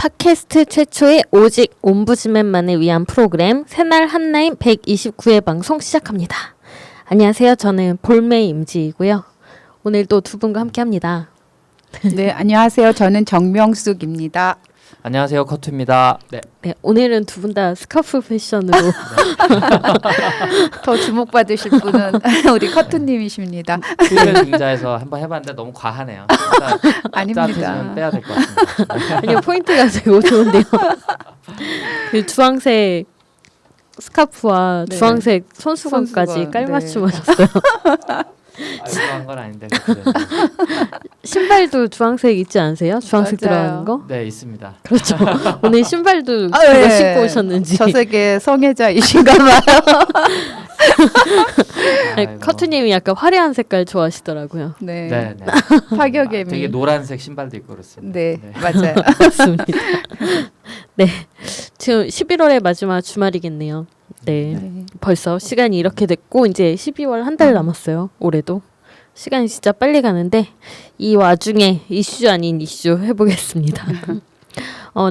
팟캐스트 최초의 오직 옴부즈맨만을 위한 프로그램 새날 한라인 129회 방송 시작합니다. 안녕하세요. 저는 볼메이 임지이고요. 오늘도 두 분과 함께합니다. 네, 안녕하세요. 저는 정명숙입니다. 안녕하세요. 커트입니다. 네. 네, 오늘은 두 분 다 스카프 패션으로 더 주목받으실 분은 우리 커트님이십니다. 출연 빙자에서 한번 해봤는데 너무 과하네요. 아닙니다. 빼야 될 것 같습니다. 아니요, 포인트가 되게 좋은데요. 그 주황색 스카프와 네. 주황색 손수건까지 손수건, 깔맞춤 네. 하셨어요. 좋아한 건 아닌데. 신발도 주황색 있지 않으세요? 주황색 맞아요. 들어가는 거? 네, 있습니다. 그렇죠. 오늘 신발도 아, 그거 네. 신고 오셨는지. 저 세계 성애자이신가 봐요. 아니, 커트님이 약간 화려한 색깔 좋아하시더라고요. 네. 네, 네. 파격의 미. 되게 노란색 신발도 있고 그렇습니다. 네, 맞아요. 맞습니다. 네, 지금 11월의 마지막 주말이겠네요. 네, 네. 벌써 시간이 이렇게 됐고 이제 12월 한 달 남았어요. 올해도 시간이 진짜 빨리 가는데 이 와중에 이슈 아닌 이슈 해보겠습니다.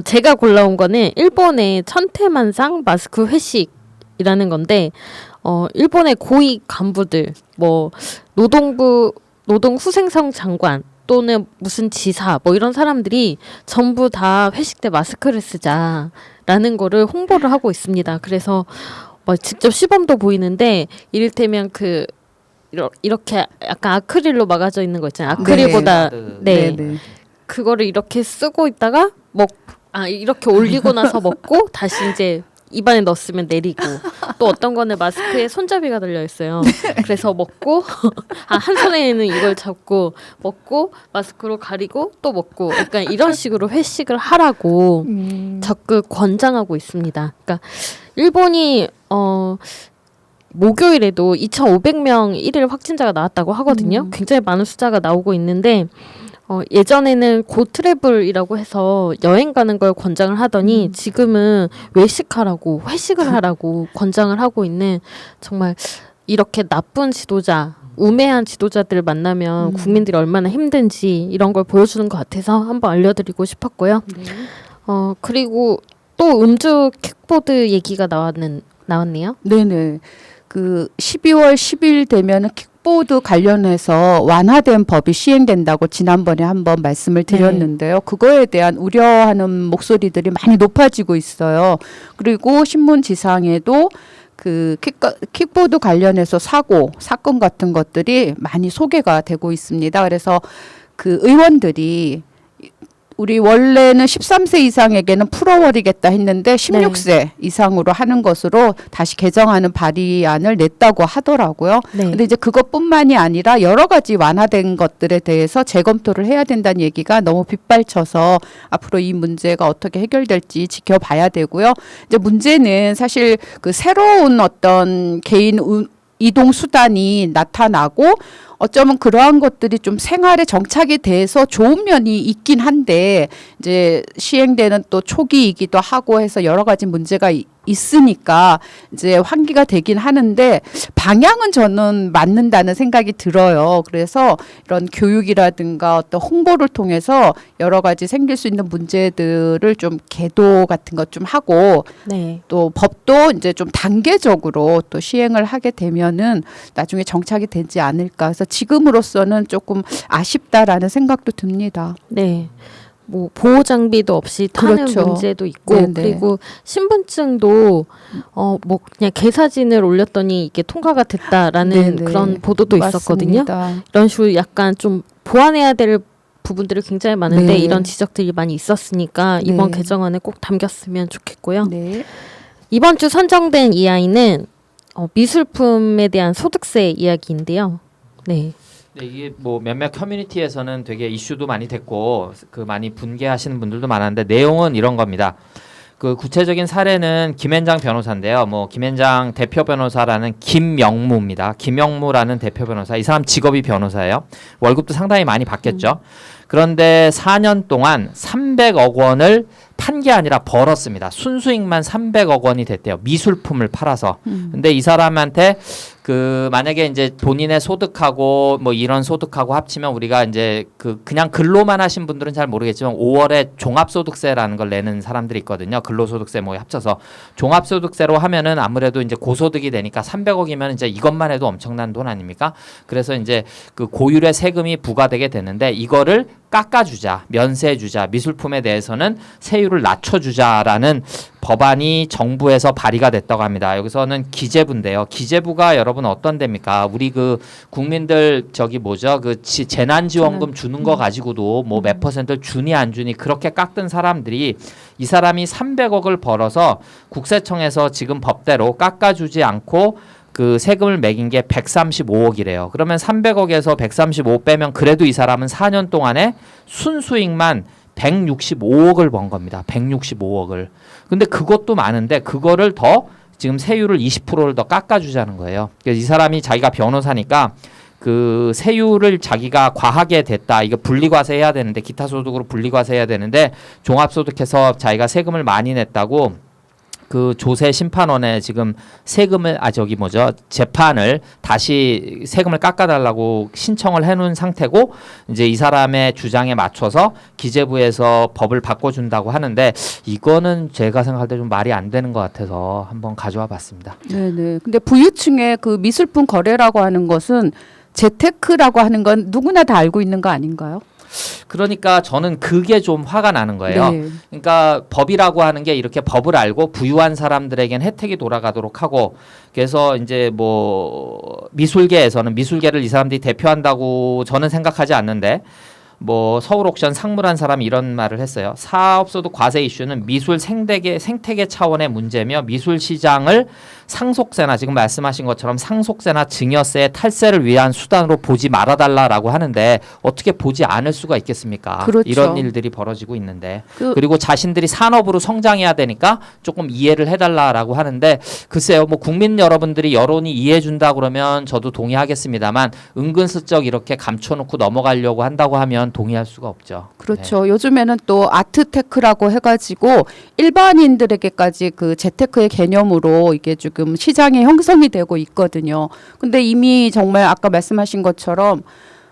제가 골라온 거는 일본의 천태만상 마스크 회식이라는 건데 일본의 고위 간부들 뭐 노동후생성 장관 또는 무슨 지사 뭐 이런 사람들이 전부 다 회식 때 마스크를 쓰자라는 거를 홍보를 하고 있습니다. 그래서 직접 시범도 보이는데 이를테면 이렇게 약간 아크릴로 막아져 있는 거 있잖아요. 아크릴보다 네. 네. 그거를 이렇게 쓰고 있다가 이렇게 올리고 나서 먹고 다시 이제 입안에 넣었으면 내리고 또 어떤 거는 마스크에 손잡이가 달려 있어요. 그래서 먹고 한 손에는 이걸 잡고 먹고 마스크로 가리고 또 먹고 약간 이런 식으로 회식을 하라고 적극 권장하고 있습니다. 그러니까 일본이 목요일에도 2,500명 일일 확진자가 나왔다고 하거든요. 굉장히 많은 숫자가 나오고 있는데 예전에는 고트래블이라고 해서 여행 가는 걸 권장을 하더니 지금은 외식하라고 회식을 하라고 권장을 하고 있는 정말 이렇게 나쁜 지도자 우매한 지도자들을 만나면 국민들이 얼마나 힘든지 이런 걸 보여주는 것 같아서 한번 알려드리고 싶었고요. 네. 그리고 또 음주 킥보드 얘기가 나왔네요. 네네. 그 12월 10일 되면은 킥보드 관련해서 완화된 법이 시행된다고 지난번에 한번 말씀을 드렸는데요. 그거에 대한 우려하는 목소리들이 많이 높아지고 있어요. 그리고 신문지상에도 그 킥보드 관련해서 사건 같은 것들이 많이 소개가 되고 있습니다. 그래서 그 의원들이 우리 원래는 13세 이상에게는 풀어버리겠다 했는데 16세 이상으로 하는 것으로 다시 개정하는 발의안을 냈다고 하더라고요. 네. 근데 이제 그것뿐만이 아니라 여러 가지 완화된 것들에 대해서 재검토를 해야 된다는 얘기가 너무 빗발쳐서 앞으로 이 문제가 어떻게 해결될지 지켜봐야 되고요. 이제 문제는 사실 그 새로운 어떤 개인 이동 수단이 나타나고 어쩌면 그러한 것들이 좀 생활에 정착이 돼서 좋은 면이 있긴 한데 이제 시행되는 또 초기이기도 하고 해서 여러 가지 문제가 있으니까 이제 환기가 되긴 하는데 방향은 저는 맞는다는 생각이 들어요. 그래서 이런 교육이라든가 어떤 홍보를 통해서 여러 가지 생길 수 있는 문제들을 좀 계도 같은 것 좀 하고 네. 또 법도 이제 좀 단계적으로 또 시행을 하게 되면은 나중에 정착이 되지 않을까. 그래서 지금으로서는 조금 아쉽다라는 생각도 듭니다. 네. 뭐 보호 장비도 없이 타는 그렇죠. 문제도 있고 네네. 그리고 신분증도 뭐 그냥 개사진을 올렸더니 이게 통과가 됐다라는 네네. 그런 보도도 있었거든요. 맞습니다. 이런 식으로 약간 좀 보완해야 될 부분들이 굉장히 많은데 네. 이런 지적들이 많이 있었으니까 이번 네. 개정안에 꼭 담겼으면 좋겠고요. 네. 이번 주 선정된 이야기는 미술품에 대한 소득세 이야기인데요. 네. 네, 이게 뭐 몇몇 커뮤니티에서는 되게 이슈도 많이 됐고 그 많이 분개하시는 분들도 많았는데 내용은 이런 겁니다. 그 구체적인 사례는 김앤장 변호사인데요. 뭐 김앤장 대표 변호사라는 김영무입니다. 김영무라는 대표 변호사. 이 사람 직업이 변호사예요. 월급도 상당히 많이 받겠죠. 그런데 4년 동안 300억 원을 판 게 아니라 벌었습니다. 순수익만 300억 원이 됐대요. 미술품을 팔아서. 근데 이 사람한테 그 만약에 이제 본인의 소득하고 뭐 이런 소득하고 합치면 우리가 이제 그냥 근로만 하신 분들은 잘 모르겠지만 5월에 종합소득세라는 걸 내는 사람들이 있거든요. 근로소득세 뭐 합쳐서 종합소득세로 하면은 아무래도 이제 고소득이 되니까 300억이면 이제 이것만 해도 엄청난 돈 아닙니까? 그래서 이제 그 고율의 세금이 부과되게 되는데 이거를 깎아주자, 면세해주자, 미술품에 대해서는 세율을 낮춰주자라는 법안이 정부에서 발의가 됐다고 합니다. 여기서는 기재부인데요. 기재부가 여러분 어떤 데입니까? 우리 그 국민들 저기 뭐죠? 그 재난지원금 주는 거 가지고도 뭐 몇 퍼센트를 주니 안 주니 그렇게 깎던 사람들이 이 사람이 300억을 벌어서 국세청에서 지금 법대로 깎아주지 않고 그 세금을 매긴 게 135억이래요. 그러면 300억에서 135 빼면 그래도 이 사람은 4년 동안에 순수익만 165억을 번 겁니다. 165억을. 근데 그것도 많은데 그거를 더 지금 세율을 20%를 더 깎아주자는 거예요. 그래서 이 사람이 자기가 변호사니까 그 세율을 자기가 과하게 됐다. 이거 분리과세 해야 되는데 기타 소득으로 분리과세 해야 되는데 종합소득해서 자기가 세금을 많이 냈다고 그 조세 심판원에 지금 세금을 저기 뭐죠 재판을 다시 세금을 깎아달라고 신청을 해놓은 상태고 이제 이 사람의 주장에 맞춰서 기재부에서 법을 바꿔준다고 하는데 이거는 제가 생각할 때 좀 말이 안 되는 것 같아서 한번 가져와 봤습니다. 네네. 근데 부유층의 그 미술품 거래라고 하는 것은 재테크라고 하는 건 누구나 다 알고 있는 거 아닌가요? 그러니까 저는 그게 좀 화가 나는 거예요. 네. 그러니까 법이라고 하는 게 이렇게 법을 알고 부유한 사람들에겐 혜택이 돌아가도록 하고 그래서 이제 뭐 미술계에서는 미술계를 이 사람들이 대표한다고 저는 생각하지 않는데 뭐 서울 옥션 상무란 사람이 이런 말을 했어요. 사업소득 과세 이슈는 미술 생태계 차원의 문제며 미술 시장을 상속세나 지금 말씀하신 것처럼 상속세나 증여세의 탈세를 위한 수단으로 보지 말아달라라고 하는데 어떻게 보지 않을 수가 있겠습니까? 그렇죠. 이런 일들이 벌어지고 있는데 그리고 자신들이 산업으로 성장해야 되니까 조금 이해를 해달라라고 하는데 글쎄요 뭐 국민 여러분들이 여론이 이해해준다 그러면 저도 동의하겠습니다만 은근슬쩍 이렇게 감춰놓고 넘어가려고 한다고 하면 동의할 수가 없죠. 그렇죠. 요즘에는 또 아트테크라고 해가지고 일반인들에게까지 그 재테크의 개념으로 이게 지금 시장에 형성이 되고 있거든요. 근데 이미 정말 아까 말씀하신 것처럼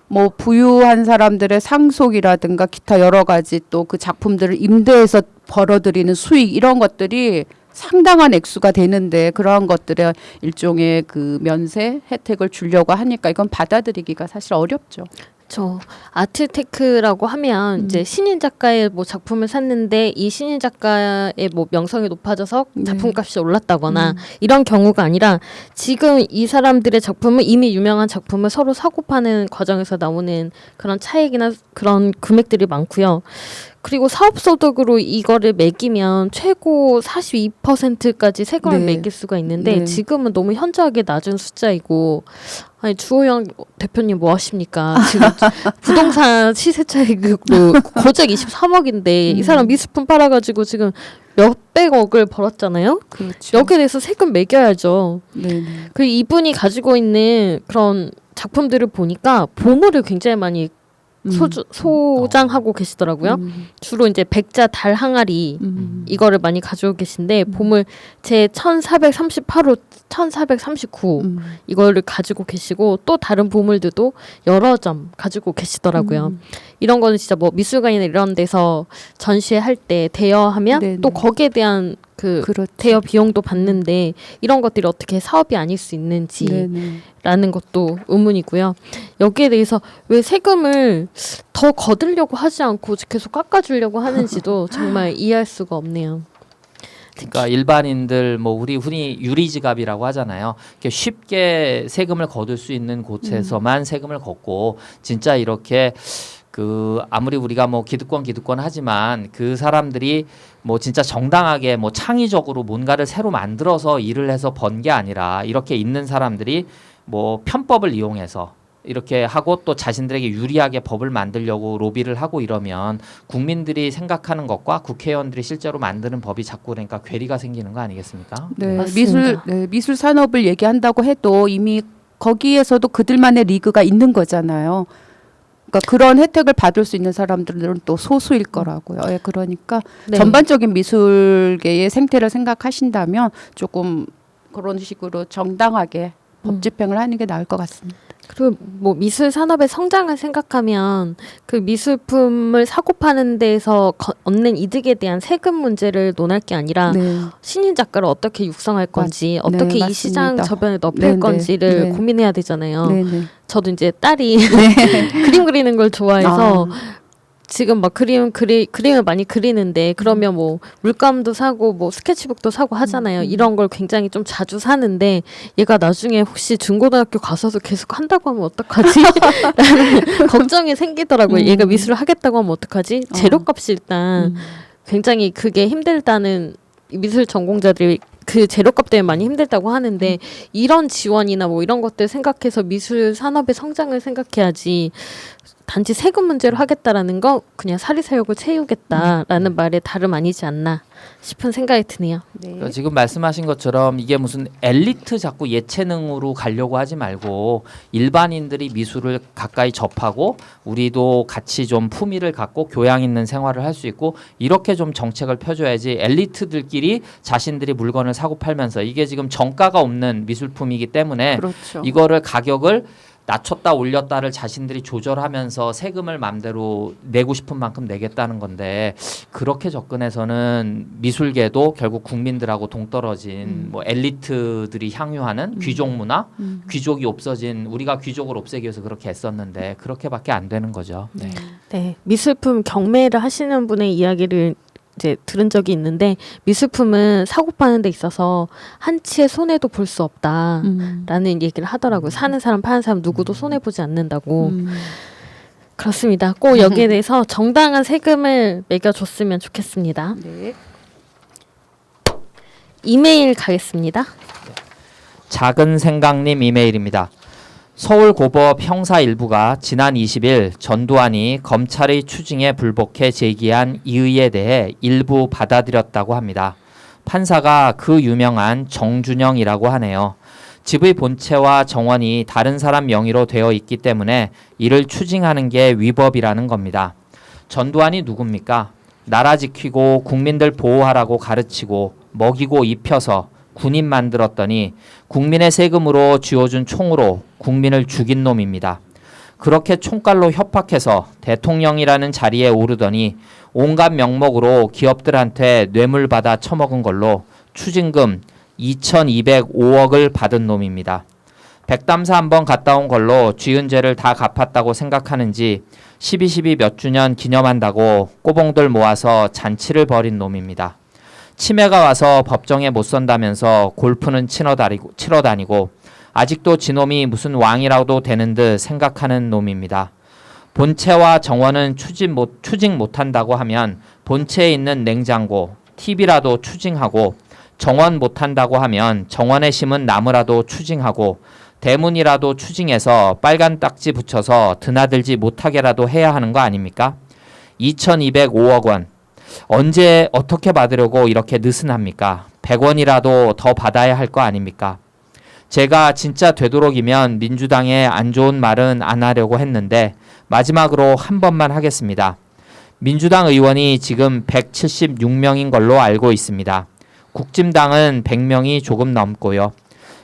뭐 부유한 사람들의 상속이라든가 기타 여러 가지 또 그 작품들을 임대해서 벌어들이는 수익 이런 것들이 상당한 액수가 되는데 그러한 것들의 일종의 그 면세 혜택을 주려고 하니까 이건 받아들이기가 사실 어렵죠. 저 아트테크라고 하면 이제 신인 작가의 뭐 작품을 샀는데 이 신인 작가의 뭐 명성이 높아져서 작품값이 올랐다거나 이런 경우가 아니라 지금 이 사람들의 작품은 이미 유명한 작품을 서로 사고 파는 과정에서 나오는 그런 차익이나 그런 금액들이 많고요. 그리고 사업소득으로 이거를 매기면 최고 42%까지 세금을 네. 매길 수가 있는데 네. 지금은 너무 현저하게 낮은 숫자이고 아니 주호영 대표님 뭐 하십니까? 지금 부동산 시세 차익으로 고작 23억인데 이 사람 미술품 팔아가지고 지금 몇백억을 벌었잖아요. 그렇죠. 여기에 대해서 세금 매겨야죠. 네. 그리고 이분이 가지고 있는 그런 작품들을 보니까 보물을 굉장히 많이 소장하고 계시더라고요. 주로 이제 백자 달 항아리 이거를 많이 가지고 계신데 보물 제 1438호 1439 이거를 가지고 계시고 또 다른 보물들도 여러 점 가지고 계시더라고요. 이런 거는 진짜 뭐 미술관이나 이런 데서 전시할 때 대여하면 네네. 또 거기에 대한 그 그렇죠. 대여 비용도 받는데 이런 것들이 어떻게 사업이 아닐 수 있는지 네네. 라는 것도 의문이고요. 여기에 대해서 왜 세금을 더 거두려고 하지 않고 계속 깎아주려고 하는지도 정말 이해할 수가 없네요. 그러니까 일반인들 뭐 우리 흔히 유리지갑이라고 하잖아요. 이렇게 쉽게 세금을 거둘 수 있는 곳에서만 세금을 걷고 진짜 이렇게 그 아무리 우리가 뭐 기득권 하지만 그 사람들이 뭐 진짜 정당하게 뭐 창의적으로 뭔가를 새로 만들어서 일을 해서 번 게 아니라 이렇게 있는 사람들이 뭐 편법을 이용해서 이렇게 하고 또 자신들에게 유리하게 법을 만들려고 로비를 하고 이러면 국민들이 생각하는 것과 국회의원들이 실제로 만드는 법이 자꾸 그러니까 괴리가 생기는 거 아니겠습니까? 네, 맞습니다. 미술 산업을 얘기한다고 해도 이미 거기에서도 그들만의 리그가 있는 거잖아요. 그러니까 그런 혜택을 받을 수 있는 사람들은 또 소수일 거라고요. 예, 그러니까 네. 전반적인 미술계의 생태를 생각하신다면 조금 그런 식으로 정당하게 법 집행을 하는 게 나을 것 같습니다. 그리고 뭐 미술 산업의 성장을 생각하면 그 미술품을 사고 파는 데에서 얻는 이득에 대한 세금 문제를 논할 게 아니라 네. 신인 작가를 어떻게 육성할 건지 네, 어떻게 이 맞습니다. 시장 저변에 넓힐 네, 네, 건지를 네. 고민해야 되잖아요. 네네. 저도 이제 딸이 그림 그리는 걸 좋아해서 지금 막 그림을 많이 그리는데 그러면 뭐 물감도 사고 뭐 스케치북도 사고 하잖아요. 이런 걸 굉장히 좀 자주 사는데 얘가 나중에 혹시 중고등학교 가서도 계속 한다고 하면 어떡하지? 라는 걱정이 생기더라고요. 얘가 미술을 하겠다고 하면 어떡하지? 재료값이 일단 굉장히 그게 힘들다는 미술 전공자들이 그 재료값 때문에 많이 힘들다고 하는데 이런 지원이나 뭐 이런 것들 생각해서 미술 산업의 성장을 생각해야지 단지 세금 문제로 하겠다라는 거 그냥 사리사욕을 채우겠다라는 말에 다름 아니지 않나 싶은 생각이 드네요. 그러니까 지금 말씀하신 것처럼 이게 무슨 엘리트 자꾸 예체능으로 가려고 하지 말고 일반인들이 미술을 가까이 접하고 우리도 같이 좀 품위를 갖고 교양 있는 생활을 할 수 있고 이렇게 좀 정책을 펴줘야지 엘리트들끼리 자신들이 물건을 사고 팔면서 이게 지금 정가가 없는 미술품이기 때문에 그렇죠. 이거를 가격을 낮췄다 올렸다를 자신들이 조절하면서 세금을 맘대로 내고 싶은 만큼 내겠다는 건데 그렇게 접근해서는 미술계도 결국 국민들하고 동떨어진 뭐 엘리트들이 향유하는 귀족 문화, 귀족이 없어진 우리가 귀족을 없애기 위해서 그렇게 애썼는데 그렇게밖에 안 되는 거죠. 네. 네, 미술품 경매를 하시는 분의 이야기를 이제 들은 적이 있는데 미술품은 사고 파는 데 있어서 한치의 손해도 볼 수 없다라는 얘기를 하더라고요. 사는 사람 파는 사람 누구도 손해 보지 않는다고. 그렇습니다. 꼭 여기에 대해서 정당한 세금을 매겨줬으면 좋겠습니다. 네. 이메일 가겠습니다. 작은 생각님 이메일입니다. 서울고법 형사 일부가 지난 20일 전두환이 검찰의 추징에 불복해 제기한 이의에 대해 일부 받아들였다고 합니다. 판사가 그 유명한 정준영이라고 하네요. 집의 본체와 정원이 다른 사람 명의로 되어 있기 때문에 이를 추징하는 게 위법이라는 겁니다. 전두환이 누굽니까? 나라 지키고 국민들 보호하라고 가르치고 먹이고 입혀서 군인 만들었더니 국민의 세금으로 쥐어준 총으로 국민을 죽인 놈입니다. 그렇게 총칼로 협박해서 대통령이라는 자리에 오르더니 온갖 명목으로 기업들한테 뇌물 받아 처먹은 걸로 추징금 2,205억을 받은 놈입니다. 백담사 한번 갔다 온 걸로 쥐은 죄를 다 갚았다고 생각하는지 12.12 몇 주년 기념한다고 꼬봉들 모아서 잔치를 벌인 놈입니다. 치매가 와서 법정에 못 선다면서 골프는 치러 다니고 아직도 지놈이 무슨 왕이라도 되는 듯 생각하는 놈입니다. 본체와 정원은 추징 못한다고 하면 본체에 있는 냉장고, TV라도 추징하고 정원 못한다고 하면 정원에 심은 나무라도 추징하고 대문이라도 추징해서 빨간 딱지 붙여서 드나들지 못하게라도 해야 하는 거 아닙니까? 2,205억 원. 언제 어떻게 받으려고 이렇게 느슨합니까? 100원이라도 더 받아야 할 거 아닙니까? 제가 진짜 되도록이면 민주당에 안 좋은 말은 안 하려고 했는데 마지막으로 한 번만 하겠습니다. 민주당 의원이 지금 176명인 걸로 알고 있습니다. 국진당은 100명이 조금 넘고요.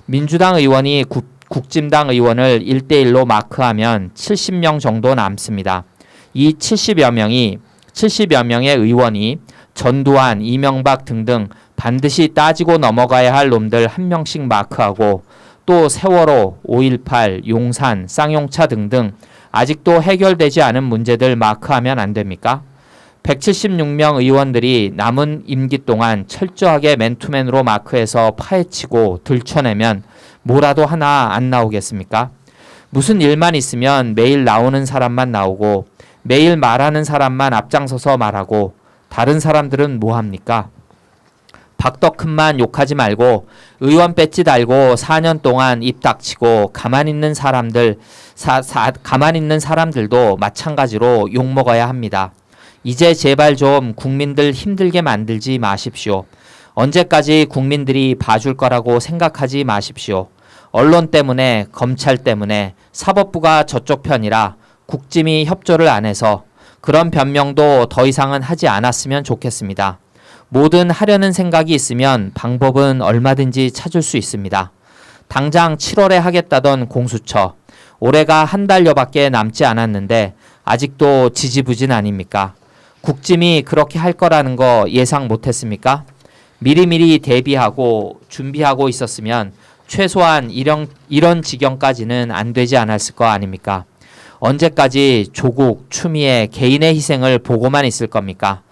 민주당 의원이 국진당 의원을 1대1로 마크하면 70명 정도 남습니다. 이 70여 명의 의원이 전두환, 이명박 등등 반드시 따지고 넘어가야 할 놈들 한 명씩 마크하고 또 세월호, 5.18, 용산, 쌍용차 등등 아직도 해결되지 않은 문제들 마크하면 안 됩니까? 176명 의원들이 남은 임기 동안 철저하게 맨투맨으로 마크해서 파헤치고 들춰내면 뭐라도 하나 안 나오겠습니까? 무슨 일만 있으면 매일 나오는 사람만 나오고 매일 말하는 사람만 앞장서서 말하고 다른 사람들은 뭐 합니까? 박덕흠만 욕하지 말고 의원 배지 달고 4년 동안 입 닥치고 가만히 있는 사람들도 마찬가지로 욕먹어야 합니다. 이제 제발 좀 국민들 힘들게 만들지 마십시오. 언제까지 국민들이 봐줄 거라고 생각하지 마십시오. 언론 때문에 검찰 때문에 사법부가 저쪽 편이라 국짐이 협조를 안 해서 그런 변명도 더 이상은 하지 않았으면 좋겠습니다. 뭐든 하려는 생각이 있으면 방법은 얼마든지 찾을 수 있습니다. 당장 7월에 하겠다던 공수처. 올해가 한 달여밖에 남지 않았는데 아직도 지지부진 아닙니까? 국짐이 그렇게 할 거라는 거 예상 못했습니까? 미리미리 대비하고 준비하고 있었으면 최소한 이런 지경까지는 안 되지 않았을 거 아닙니까? 언제까지 조국, 추미애 개인의 희생을 보고만 있을 겁니까?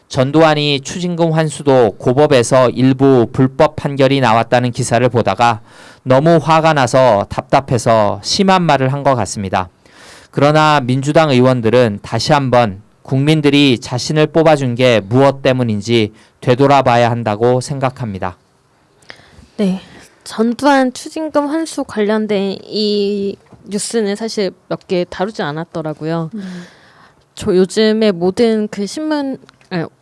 전두환이 추징금 환수도 고법에서 일부 불법 판결이 나왔다는 기사를 보다가 너무 화가 나서 답답해서 심한 말을 한 것 같습니다. 그러나 민주당 의원들은 다시 한번 국민들이 자신을 뽑아준 게 무엇 때문인지 되돌아봐야 한다고 생각합니다. 네. 전두환 추징금 환수 관련된 이 뉴스는 사실 몇 개 다루지 않았더라고요. 저 요즘에 모든 그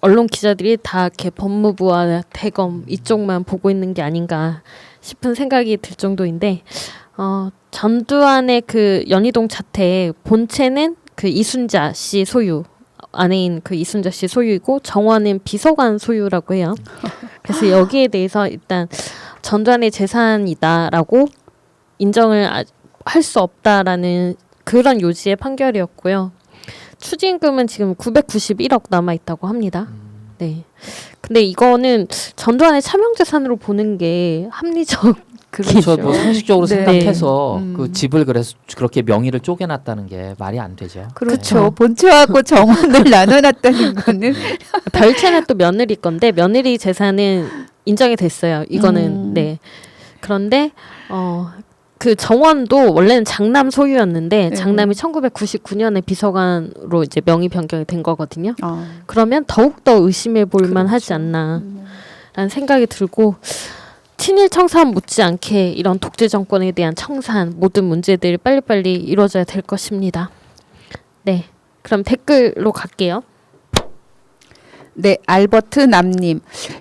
언론 기자들이 다 이렇게 법무부와 대검 이쪽만 보고 있는 게 아닌가 싶은 생각이 들 정도인데, 전두환의 그 연희동 자택 본체는 그 이순자 씨 소유, 아내인 그 이순자 씨 소유이고 정원은 비서관 소유라고 해요. 그래서 여기에 대해서 일단 전두환의 재산이다라고 인정을 할 수 없다라는 그런 요지의 판결이었고요. 추징금은 지금 991억 남아 있다고 합니다. 네. 근데 이거는 전두환의 차명재산으로 보는 게 합리적. 그렇죠. 뭐 상식적으로 네. 생각해서 그 집을 그래서 그렇게 명의를 쪼개놨다는 게 말이 안 되죠. 그렇죠. 본체하고 정원을 나눠놨다는 거는 별채는 또 며느리 건데 며느리 재산은 인정이 됐어요. 이거는 네. 그런데 그 정원도 원래는 장남 소유였는데 네. 장남이 1999년에 비서관으로 이제 명의 변경이 된 거거든요. 그러면 더욱더 의심해 볼 만하지 않나라는 생각이 들고, 친일 청산 못지않게 이런 독재 정권에 대한 청산, 모든 문제들이 빨리빨리 이루어져야 될 것입니다. 네, 그럼 댓글로 갈게요. 네, 알버트 남님.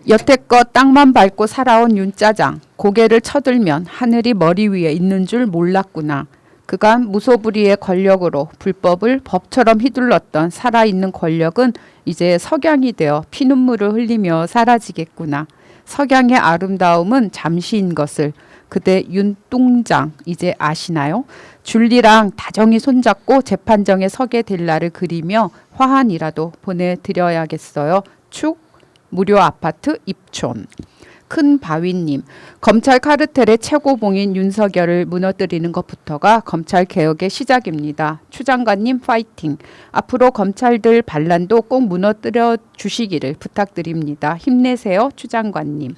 여태껏 땅만 밟고 살아온 윤짜장. 고개를 쳐들면 하늘이 머리 위에 있는 줄 몰랐구나. 그간 무소불위의 권력으로 불법을 법처럼 휘둘렀던 살아있는 권력은 이제 석양이 되어 피눈물을 흘리며 사라지겠구나. 석양의 아름다움은 잠시인 것을 그대 윤뚱장 이제 아시나요? 줄리랑 다정히 손잡고 재판정에 서게 될 날을 그리며 화환이라도 보내드려야겠어요. 축 무료 아파트 입촌. 큰 바위님, 검찰 카르텔의 최고봉인 윤석열을 무너뜨리는 것부터가 검찰 개혁의 시작입니다. 추 장관님 파이팅. 앞으로 검찰들 반란도 꼭 무너뜨려 주시기를 부탁드립니다. 힘내세요, 추 장관님.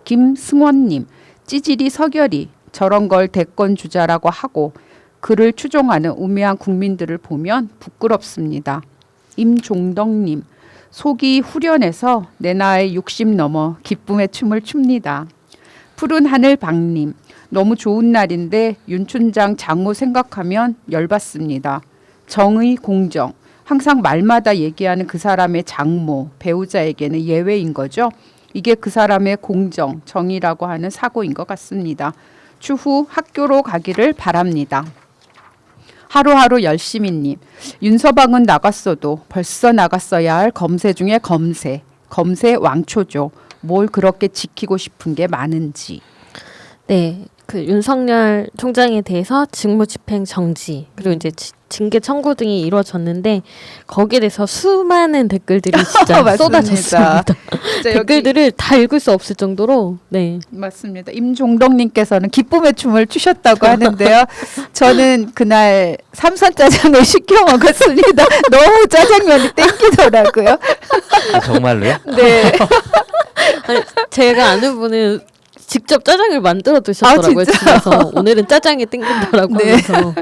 김승원님, 찌질이 서결이 저런 걸 대권 주자라고 하고 그를 추종하는 우매한 국민들을 보면 부끄럽습니다. 임종덕님, 속이 후련해서 내 나이 60 넘어 기쁨의 춤을 춥니다. 푸른 하늘 박님, 너무 좋은 날인데 윤 춘장 장모 생각하면 열받습니다. 정의 공정, 항상 말마다 얘기하는 그 사람의 장모, 배우자에게는 예외인 거죠. 이게 그 사람의 공정, 정의라고 하는 사고인 것 같습니다. 추후 학교로 가기를 바랍니다. 하루하루 열심히님, 윤서방은 나갔어도 벌써 나갔어야 할 검새 중에 검새 왕초죠. 뭘 그렇게 지키고 싶은 게 많은지. 네, 그 윤석열 총장에 대해서 직무집행 정지 그리고 이제 징계 청구 등이 이루어졌는데 거기에 대해서 수많은 댓글들이 진짜 쏟아졌습니다. 댓글들을 다 읽을 수 없을 정도로. 네, 맞습니다. 임종덕님께서는 기쁨의 춤을 추셨다고 하는데요. 저는 그날 삼선짜장을 시켜 먹었습니다. 너무 짜장면이 땡기더라고요. 아, 정말로요? 네. 아니, 제가 아는 분은 직접 짜장을 만들어 드셨더라고요. 집에서 오늘은 짜장이 땡긴다라고 네. 하면서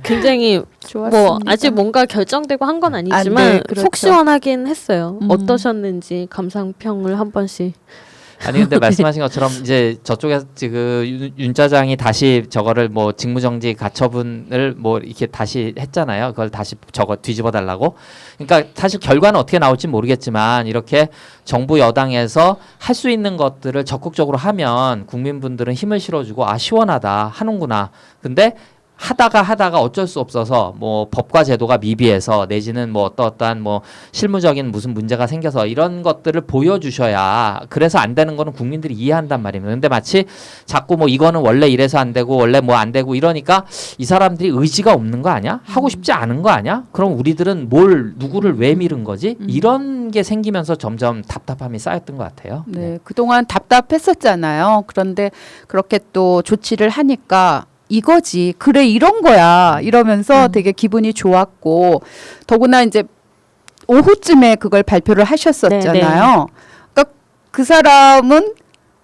굉장히 좋았습니다. 뭐 아직 뭔가 결정되고 한 건 아니지만 네, 그렇죠. 속 시원하긴 했어요. 어떠셨는지 감상평을 한 번씩. 아니 근데 말씀하신 것처럼 이제 저쪽에서 그 윤짜장이 다시 저거를 뭐 직무정지 가처분을 뭐 이렇게 다시 했잖아요. 그걸 다시 저거 뒤집어 달라고. 그러니까 사실 결과는 어떻게 나올지 모르겠지만 이렇게 정부 여당에서 할 수 있는 것들을 적극적으로 하면 국민분들은 힘을 실어주고 아 시원하다 하는구나. 근데 하다가 어쩔 수 없어서 뭐 법과 제도가 미비해서 내지는 뭐 어떠한 뭐 실무적인 무슨 문제가 생겨서 이런 것들을 보여주셔야 그래서 안 되는 거는 국민들이 이해한단 말입니다. 근데 마치 자꾸 뭐 이거는 원래 이래서 안 되고 원래 뭐 안 되고 이러니까 이 사람들이 의지가 없는 거 아니야? 하고 싶지 않은 거 아니야? 그럼 우리들은 누구를 왜 미룬 거지? 이런 게 생기면서 점점 답답함이 쌓였던 것 같아요. 네, 그동안 답답했었잖아요. 그런데 그렇게 또 조치를 하니까 이거지. 그래, 이런 거야. 이러면서 되게 기분이 좋았고, 더구나 이제 오후쯤에 그걸 발표를 하셨었잖아요. 그러니까 그 사람은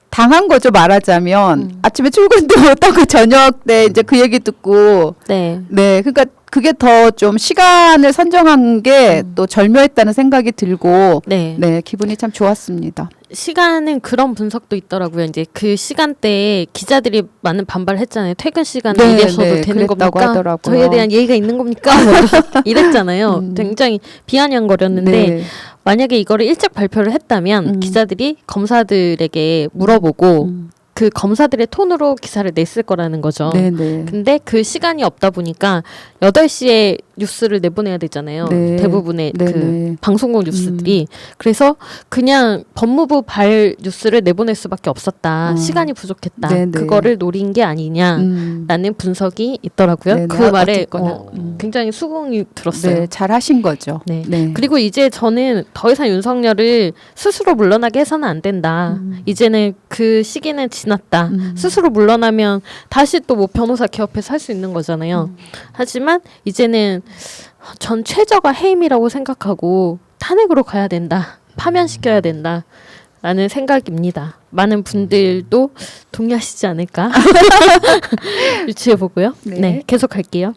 당한 거죠, 말하자면. 아침에 출근도 못하고 저녁 때 이제 그 얘기 듣고. 네. 네, 그러니까 그게 더 좀 시간을 선정한 게 또 절묘했다는 생각이 들고, 네. 네, 기분이 참 좋았습니다. 시간은 그런 분석도 있더라고요. 이제 그 시간대에 기자들이 많은 반발을 했잖아요. 퇴근 시간에 네, 이래서도 네, 되는 그랬다고 겁니까? 하더라고요. 저희에 대한 예의가 있는 겁니까? 뭐 이랬잖아요. 굉장히 비아냥거렸는데 네. 만약에 이거를 일찍 발표를 했다면 기자들이 검사들에게 물어보고 그 검사들의 톤으로 기사를 냈을 거라는 거죠. 네네. 근데 그 시간이 없다 보니까 8시에 뉴스를 내보내야 되잖아요. 네. 대부분의 네네. 그 방송국 뉴스들이. 그래서 그냥 법무부 발 뉴스를 내보낼 수밖에 없었다. 시간이 부족했다. 네네. 그거를 노린 게 아니냐라는 분석이 있더라고요. 네네. 그 말에 어쨌거나. 굉장히 수긍이 들었어요. 네, 잘 하신 거죠. 네. 네. 그리고 이제 저는 더 이상 윤석열을 스스로 물러나게 해서는 안 된다. 이제는 그 시기는 지났다. 스스로 물러나면 다시 또 뭐 변호사 개업해서 할 수 있는 거잖아요. 하지만 이제는 전 최저가 해임이라고 생각하고 탄핵으로 가야 된다. 파면시켜야 된다. 라는 생각입니다. 많은 분들도 동의하시지 않을까? 유추해 보고요. 네. 네, 계속할게요.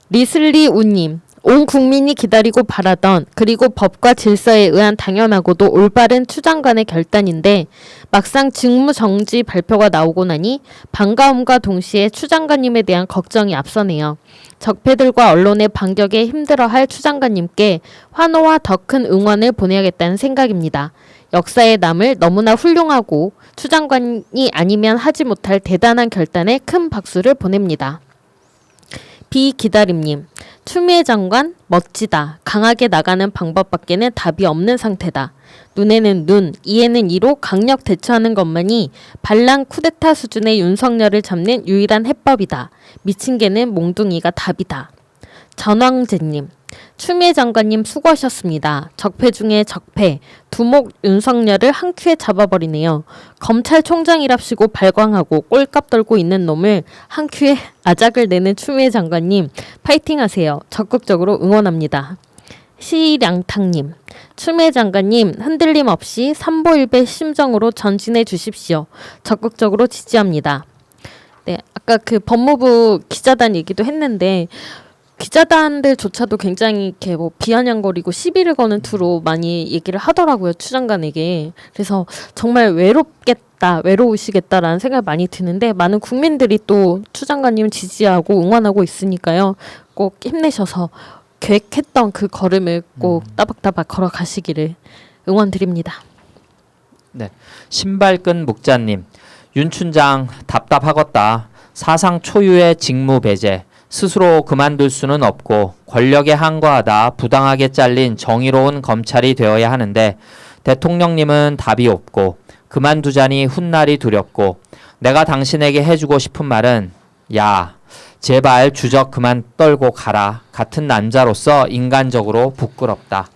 리슬리 우님. 온 국민이 기다리고 바라던 그리고 법과 질서에 의한 당연하고도 올바른 추 장관의 결단인데 막상 직무 정지 발표가 나오고 나니 반가움과 동시에 추 장관님에 대한 걱정이 앞서네요. 적폐들과 언론의 반격에 힘들어할 추 장관님께 환호와 더 큰 응원을 보내야겠다는 생각입니다. 역사에 남을 너무나 훌륭하고 추 장관이 아니면 하지 못할 대단한 결단에 큰 박수를 보냅니다. 비기다림님. 추미애 장관 멋지다. 강하게 나가는 방법밖에는 답이 없는 상태다. 눈에는 눈, 이에는 이로 강력 대처하는 것만이 반란 쿠데타 수준의 윤석열을 잡는 유일한 해법이다. 미친 개는 몽둥이가 답이다. 전왕재님. 추미애 장관님 수고하셨습니다. 적폐 중에 적폐, 두목 윤석열을 한 큐에 잡아버리네요. 검찰총장이랍시고 발광하고 꼴값 떨고 있는 놈을 한 큐에 아작을 내는 추미애 장관님 파이팅하세요. 적극적으로 응원합니다. 시량탕님. 추미애 장관님 흔들림 없이 삼보일배 심정으로 전진해 주십시오. 적극적으로 지지합니다. 네, 아까 그 법무부 기자단 얘기도 했는데 기자단들조차도 굉장히 이렇게 뭐 비아냥거리고 시비를 거는 투로 많이 얘기를 하더라고요. 추 장관에게. 그래서 정말 외로우시겠다라는 생각이 많이 드는데 많은 국민들이 또 추 장관님 지지하고 응원하고 있으니까요. 꼭 힘내셔서 계획했던 그 걸음을 꼭 따박따박 걸어가시기를 응원드립니다. 네. 신발끈 묵자님. 윤 춘장 답답하겠다. 사상 초유의 직무 배제. 스스로 그만둘 수는 없고 권력에 항거하다 부당하게 잘린 정의로운 검찰이 되어야 하는데 대통령님은 답이 없고 그만두자니 훗날이 두렵고 내가 당신에게 해주고 싶은 말은 야 제발 주적 그만 떨고 가라. 같은 남자로서 인간적으로 부끄럽다.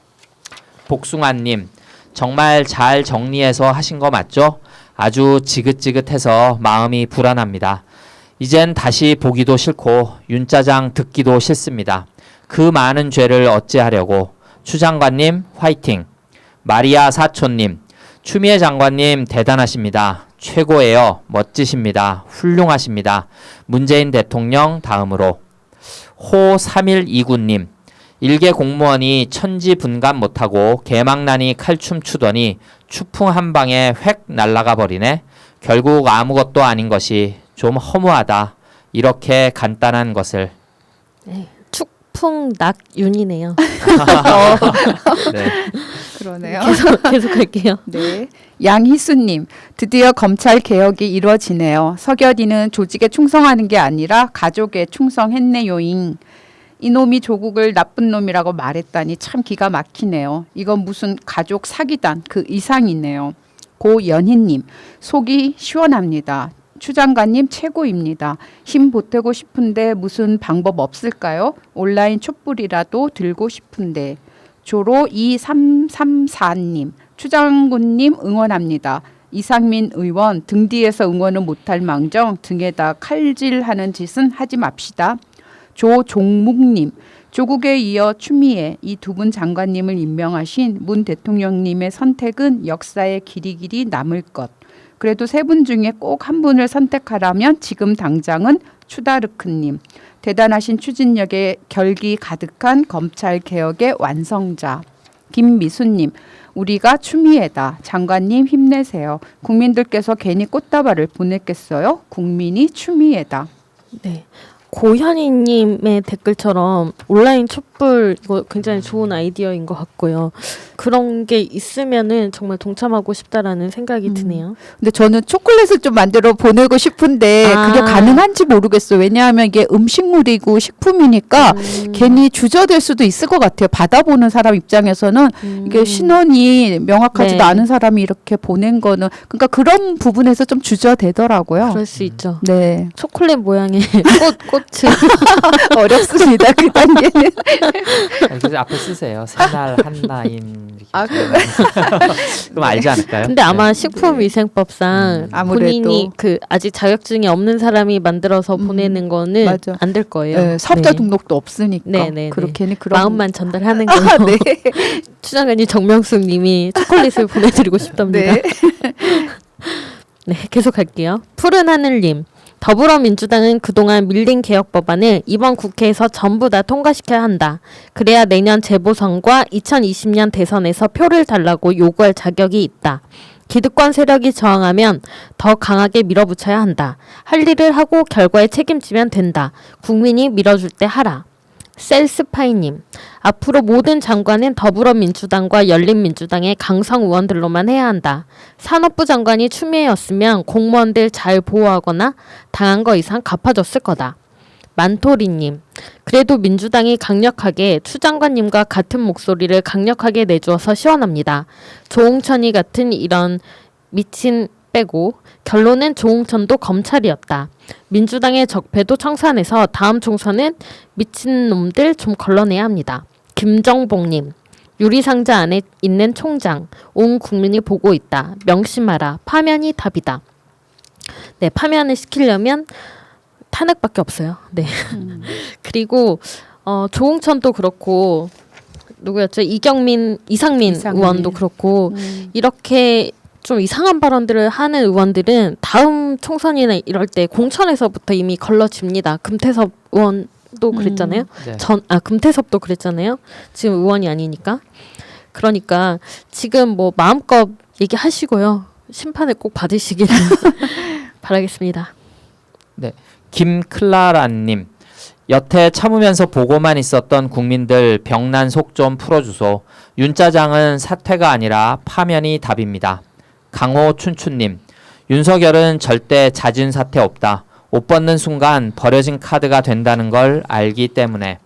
복숭아님 정말 잘 정리해서 하신 거 맞죠? 아주 지긋지긋해서 마음이 불안합니다. 이젠 다시 보기도 싫고 윤짜장 듣기도 싫습니다. 그 많은 죄를 어찌하려고. 추 장관님 화이팅. 마리아 사촌님 추미애 장관님 대단하십니다. 최고예요. 멋지십니다. 훌륭하십니다. 문재인 대통령 다음으로. 호3129님 일개 공무원이 천지분간 못하고 개망나니 칼춤 추더니 추풍 한 방에 획 날아가 버리네. 결국 아무것도 아닌 것이 좀 허무하다. 이렇게 간단한 것을. 네, 축풍낙윤이네요. 네. 그러네요. 계속할게요. 네. 양희수님, 드디어 검찰 개혁이 이루어지네요. 서결이는 조직에 충성하는 게 아니라 가족에 충성했네요잉. 이놈이 조국을 나쁜 놈이라고 말했다니 참 기가 막히네요. 이건 무슨 가족 사기단 그 이상이네요. 고연희님, 속이 시원합니다. 추 장관님 최고입니다. 힘 보태고 싶은데 무슨 방법 없을까요? 온라인 촛불이라도 들고 싶은데. 조로 2334님, 추 장군님 응원합니다. 이상민 의원 등 뒤에서 응원은 못할 망정 등에다 칼질하는 짓은 하지 맙시다. 조종묵님, 조국에 이어 추미애 이 두 분 장관님을 임명하신 문 대통령님의 선택은 역사에 길이길이 남을 것. 그래도 세 분 중에 꼭 한 분을 선택하라면 지금 당장은 추다르크님. 대단하신 추진력에 결기 가득한 검찰 개혁의 완성자. 김미수님, 우리가 추미애다. 장관님 힘내세요. 국민들께서 괜히 꽃다발을 보냈겠어요? 국민이 추미애다. 네. 고현희님의 댓글처럼 온라인 촛불 이거 굉장히 좋은 아이디어인 것 같고요. 그런 게 있으면은 정말 동참하고 싶다라는 생각이 드네요. 근데 저는 초콜릿을 좀 만들어 보내고 싶은데 그게 가능한지 모르겠어요. 왜냐하면 이게 음식물이고 식품이니까 괜히 주저될 수도 있을 것 같아요. 받아보는 사람 입장에서는 이게 신원이 명확하지도 네. 않은 사람이 이렇게 보낸 거는 그러니까 그런 부분에서 좀 주저되더라고요. 그럴 수 있죠. 네. 초콜릿 모양의 꽃을 어렵습니다. 그 단계는. 그래서 앞에 쓰세요. 새날 한라인. 이렇게. 아, 그럼 알지 않을까요? 근데 아마 네. 식품위생법상 아무래도. 본인이 그 아직 자격증이 없는 사람이 만들어서 보내는 거는 맞아. 안 될 거예요. 네, 사업자 네. 등록도 없으니까. 네, 네, 그렇게는 그런 마음만 전달하는 거예요. 아, 네. 추장관님 정명숙님이 초콜릿을 보내드리고 싶답니다. 네. 네, 계속할게요. 푸른 하늘님. 더불어민주당은 그동안 밀린 개혁 법안을 이번 국회에서 전부 다 통과시켜야 한다. 그래야 내년 재보선과 2020년 대선에서 표를 달라고 요구할 자격이 있다. 기득권 세력이 저항하면 더 강하게 밀어붙여야 한다. 할 일을 하고 결과에 책임지면 된다. 국민이 밀어줄 때 하라. 셀스파이님, 앞으로 모든 장관은 더불어민주당과 열린민주당의 강성 의원들로만 해야 한다. 산업부 장관이 추미애였으면 공무원들 잘 보호하거나 당한 거 이상 갚아줬을 거다. 만토리님, 그래도 민주당이 강력하게 추 장관님과 같은 목소리를 강력하게 내주어서 시원합니다. 조홍천이 같은 이런 미친 빼고 결론은 조홍천도 검찰이었다. 민주당의 적폐도 청산해서 다음 총선은 미친놈들 좀 걸러내야 합니다. 김정복님, 유리상자 안에 있는 총장, 온 국민이 보고 있다. 명심하라. 파면이 답이다. 네, 파면을 시키려면 탄핵밖에 없어요. 네. 그리고 조홍천도 그렇고 누구였죠? 이상민 의원도 그렇고 이렇게 좀 이상한 발언들을 하는 의원들은 다음 총선이나 이럴 때 공천에서부터 이미 걸러집니다. 금태섭 의원도 그랬잖아요. 네. 금태섭도 그랬잖아요. 지금 의원이 아니니까. 그러니까 지금 뭐 마음껏 얘기하시고요. 심판을 꼭 받으시기를 바라겠습니다. 네. 김클라라님, 여태 참으면서 보고만 있었던 국민들 병난 속 좀 풀어주소. 윤짜장은 사퇴가 아니라 파면이 답입니다. 강호춘춘님, 윤석열은 절대 잦은 사퇴 없다. 옷 벗는 순간 버려진 카드가 된다는 걸 알기 때문에.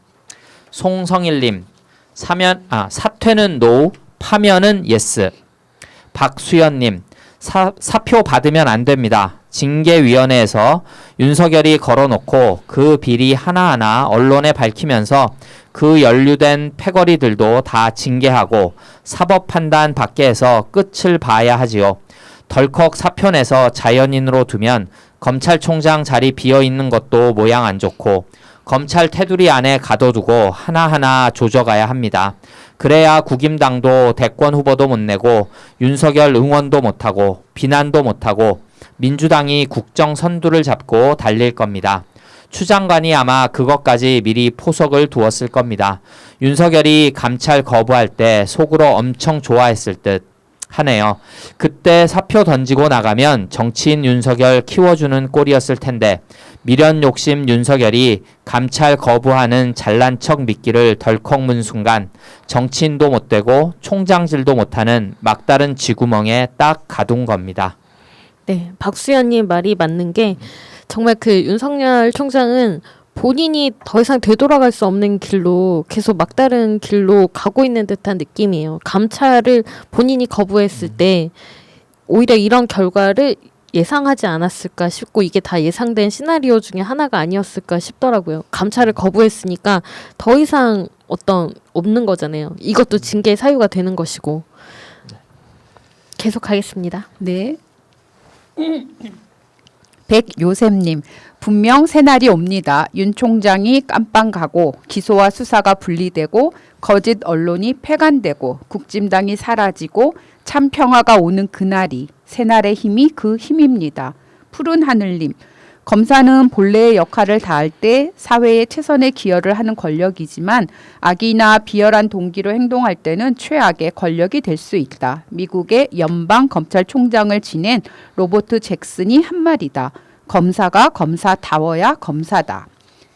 송성일님, 사퇴는 노, 파면은 예스. 박수연님, 사표 받으면 안 됩니다. 징계위원회에서 윤석열이 걸어놓고 그 비리 하나하나 언론에 밝히면서 그 연루된 패거리들도 다 징계하고 사법 판단 받게 해서 끝을 봐야 하지요. 덜컥 사표 내서 자연인으로 두면 검찰총장 자리 비어있는 것도 모양 안 좋고 검찰 테두리 안에 가둬두고 하나하나 조져가야 합니다. 그래야 국임당도 대권 후보도 못 내고 윤석열 응원도 못하고 비난도 못하고 민주당이 국정 선두를 잡고 달릴 겁니다. 추 장관이 아마 그것까지 미리 포석을 두었을 겁니다. 윤석열이 감찰 거부할 때 속으로 엄청 좋아했을 듯. 하네요. 그때 사표 던지고 나가면 정치인 윤석열 키워주는 꼴이었을 텐데 미련 욕심 윤석열이 감찰 거부하는 잘난 척 미끼를 덜컥 문 순간 정치인도 못되고 총장질도 못하는 막다른 쥐구멍에 딱 가둔 겁니다. 네, 박수현님 말이 맞는 게 정말 그 윤석열 총장은 본인이 더 이상 되돌아갈 수 없는 길로 계속 막다른 길로 가고 있는 듯한 느낌이에요. 감찰을 본인이 거부했을 때 오히려 이런 결과를 예상하지 않았을까 싶고 이게 다 예상된 시나리오 중에 하나가 아니었을까 싶더라고요. 감찰을 거부했으니까 더 이상 어떤 없는 거잖아요. 이것도 징계 사유가 되는 것이고. 계속 하겠습니다. 네. 백요셉님, 분명 새날이 옵니다. 윤 총장이 깜빵 가고 기소와 수사가 분리되고 거짓 언론이 폐간되고 국짐당이 사라지고 참 평화가 오는 그날이 새날의 힘이 그 힘입니다. 푸른 하늘님, 검사는 본래의 역할을 다할 때 사회에 최선의 기여를 하는 권력이지만 악이나 비열한 동기로 행동할 때는 최악의 권력이 될 수 있다. 미국의 연방 검찰총장을 지낸 로버트 잭슨이 한 말이다. 검사가 검사다워야 검사다.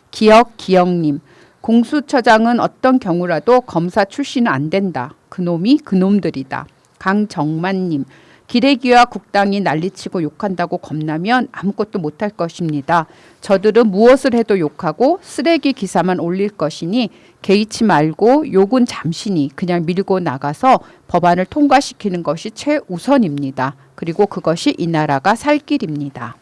기억님, 공수처장은 어떤 경우라도 검사 출신은 안 된다. 그놈이 그놈들이다. 강정만님, 기레기와 국당이 난리치고 욕한다고 겁나면 아무것도 못할 것입니다. 저들은 무엇을 해도 욕하고 쓰레기 기사만 올릴 것이니 개의치 말고 욕은 잠시니 그냥 밀고 나가서 법안을 통과시키는 것이 최우선입니다. 그리고 그것이 이 나라가 살 길입니다.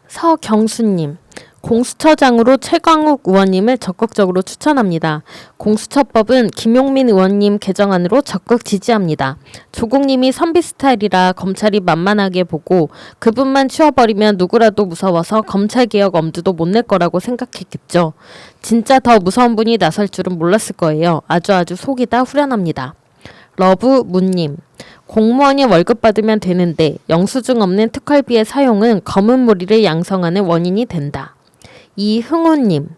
서경수님, 공수처장으로 최광욱 의원님을 적극적으로 추천합니다. 공수처법은 김용민 의원님 개정안으로 적극 지지합니다. 조국님이 선비 스타일이라 검찰이 만만하게 보고 그분만 치워버리면 누구라도 무서워서 검찰개혁 엄두도 못 낼 거라고 생각했겠죠. 진짜 더 무서운 분이 나설 줄은 몰랐을 거예요. 아주 속이 다 후련합니다. 러브문님, 공무원이 월급 받으면 되는데 영수증 없는 특활비의 사용은 검은 무리를 양성하는 원인이 된다. 이흥우님,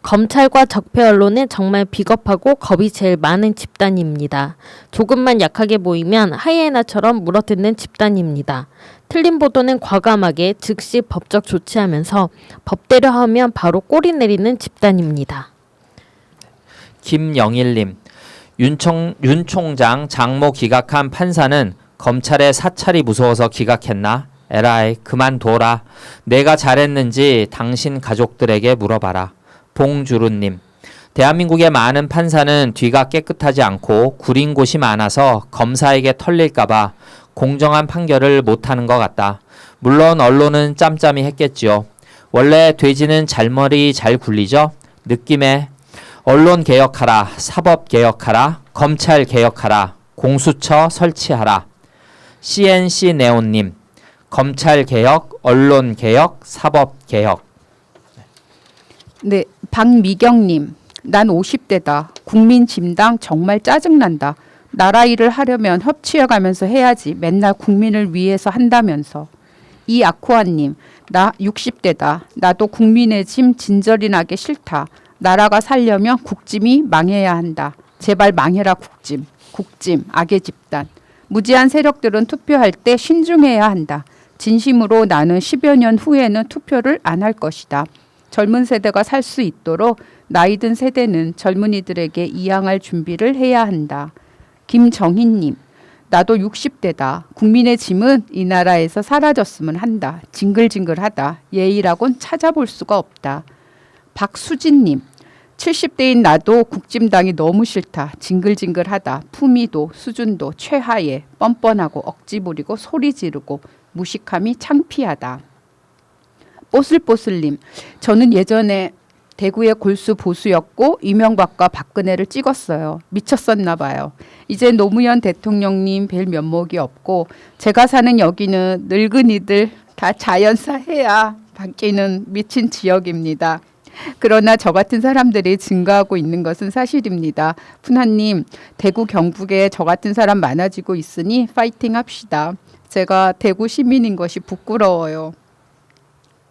검찰과 적폐 언론은 정말 비겁하고 겁이 제일 많은 집단입니다. 조금만 약하게 보이면 하이에나처럼 물어뜯는 집단입니다. 틀린 보도는 과감하게 즉시 법적 조치하면서 법대로 하면 바로 꼬리 내리는 집단입니다. 김영일님, 윤 총장 장모 기각한 판사는 검찰의 사찰이 무서워서 기각했나? 에라이 그만둬라. 내가 잘했는지 당신 가족들에게 물어봐라. 봉주루님, 대한민국의 많은 판사는 뒤가 깨끗하지 않고 구린 곳이 많아서 검사에게 털릴까봐 공정한 판결을 못하는 것 같다. 물론 언론은 짬짬이 했겠지요. 원래 돼지는 잘머리 잘 굴리죠? 느낌에 언론 개혁하라, 사법 개혁하라, 검찰 개혁하라, 공수처 설치하라. CNC 네온님, 검찰 개혁, 언론 개혁, 사법 개혁. 네, 박미경님, 난 50대다. 국민 짐당 정말 짜증난다. 나라 일을 하려면 협치해가면서 해야지. 맨날 국민을 위해서 한다면서. 이아쿠아님, 나 60대다. 나도 국민의 짐 진절이 나게 싫다. 나라가 살려면 국짐이 망해야 한다. 제발 망해라 국짐. 국짐, 악의 집단. 무지한 세력들은 투표할 때 신중해야 한다. 진심으로 나는 10여 년 후에는 투표를 안 할 것이다. 젊은 세대가 살 수 있도록 나이 든 세대는 젊은이들에게 이양할 준비를 해야 한다. 김정희님, 나도 60대다. 국민의 짐은 이 나라에서 사라졌으면 한다. 징글징글하다. 예의라곤 찾아볼 수가 없다. 박수진님, 70대인 나도 국짐당이 너무 싫다. 징글징글하다. 품위도 수준도 최하에 뻔뻔하고 억지 부리고 소리 지르고 무식함이 창피하다. 뽀슬뽀슬님, 저는 예전에 대구의 골수 보수였고 이명박과 박근혜를 찍었어요. 미쳤었나 봐요. 이제 노무현 대통령님 뵐 면목이 없고 제가 사는 여기는 늙은이들 다 자연사해야 바뀌는 미친 지역입니다. 그러나 저 같은 사람들이 증가하고 있는 것은 사실입니다. 푸나님, 대구 경북에 저 같은 사람 많아지고 있으니 파이팅 합시다. 제가 대구 시민인 것이 부끄러워요.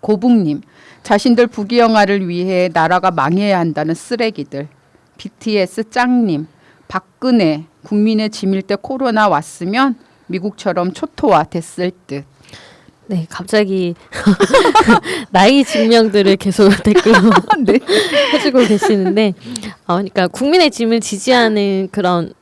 고북님, 자신들 부귀영화를 위해 나라가 망해야 한다는 쓰레기들. BTS 짱님, 박근혜, 국민의 짐일 때 코로나 왔으면 미국처럼 초토화 됐을 듯. 네, 갑자기 나이 증명들을 계속 댓글로 네. 해주고 계시는데, 그러니까 국민의 짐을 지지하는 그런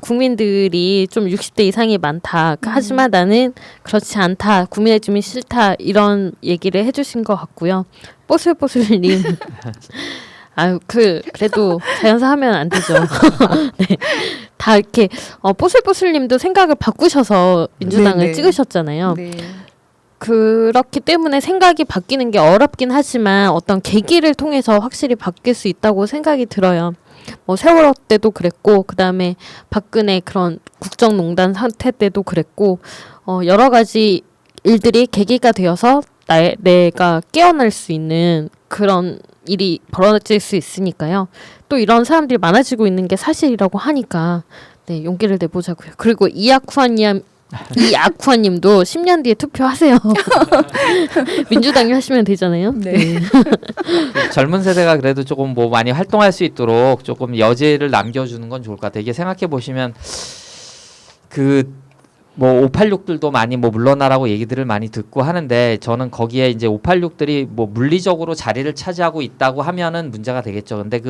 국민들이 좀 60대 이상이 많다. 하지만 나는 그렇지 않다. 국민의 짐이 싫다. 이런 얘기를 해주신 것 같고요. 뽀슬뽀슬님. 그래도 자연사 하면 안 되죠. 네. 다 이렇게, 뽀슬뽀슬님도 생각을 바꾸셔서 민주당을 네네. 찍으셨잖아요. 네. 그렇기 때문에 생각이 바뀌는 게 어렵긴 하지만 어떤 계기를 통해서 확실히 바뀔 수 있다고 생각이 들어요. 뭐 세월호 때도 그랬고 그다음에 박근혜 그런 국정농단 사태 때도 그랬고 여러 가지 일들이 계기가 되어서 내가 깨어날 수 있는 그런 일이 벌어질 수 있으니까요. 또 이런 사람들이 많아지고 있는 게 사실이라고 하니까 네, 용기를 내보자고요. 그리고 이아쿠아님도 10년 뒤에 투표하세요. 민주당이 하시면 되잖아요. 네. 젊은 세대가 그래도 조금 뭐 많이 활동할 수 있도록 조금 여지를 남겨주는 건 좋을 것 같아요. 이게 생각해 보시면 뭐 586들도 많이 뭐 물러나라고 얘기들을 많이 듣고 하는데 저는 거기에 이제 586들이 뭐 물리적으로 자리를 차지하고 있다고 하면은 문제가 되겠죠. 근데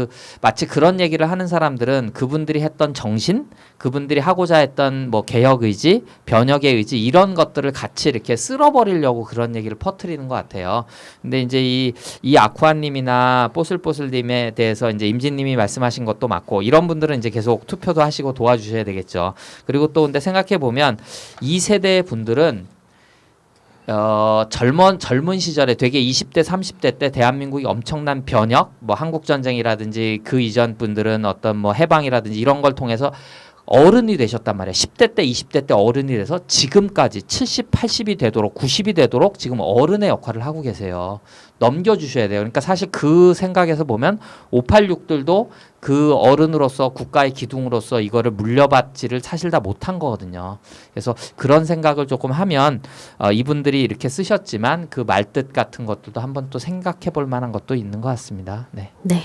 마치 그런 얘기를 하는 사람들은 그분들이 했던 정신, 그분들이 하고자 했던 뭐 개혁 의지, 변혁의 의지 이런 것들을 같이 이렇게 쓸어버리려고 그런 얘기를 퍼뜨리는 것 같아요. 근데 이제 이 아쿠아님이나 뽀슬뽀슬님에 대해서 이제 임진님이 말씀하신 것도 맞고 이런 분들은 이제 계속 투표도 하시고 도와주셔야 되겠죠. 그리고 또 근데 생각해 보면 이 세대의 분들은 젊은 시절에 되게 20대 30대 때 대한민국이 엄청난 변혁 뭐 한국전쟁이라든지 그 이전 분들은 어떤 뭐 해방이라든지 이런 걸 통해서 어른이 되셨단 말이에요. 10대 때 20대 때 어른이 돼서 지금까지 70, 80이 되도록 90이 되도록 지금 어른의 역할을 하고 계세요. 넘겨주셔야 돼요. 그러니까 사실 그 생각에서 보면 586들도 그 어른으로서 국가의 기둥으로서 이거를 물려받지를 사실 다 못한 거거든요. 그래서 그런 생각을 조금 하면 이분들이 이렇게 쓰셨지만 그 말뜻 같은 것들도 한번 또 생각해 볼 만한 것도 있는 것 같습니다. 네. 네.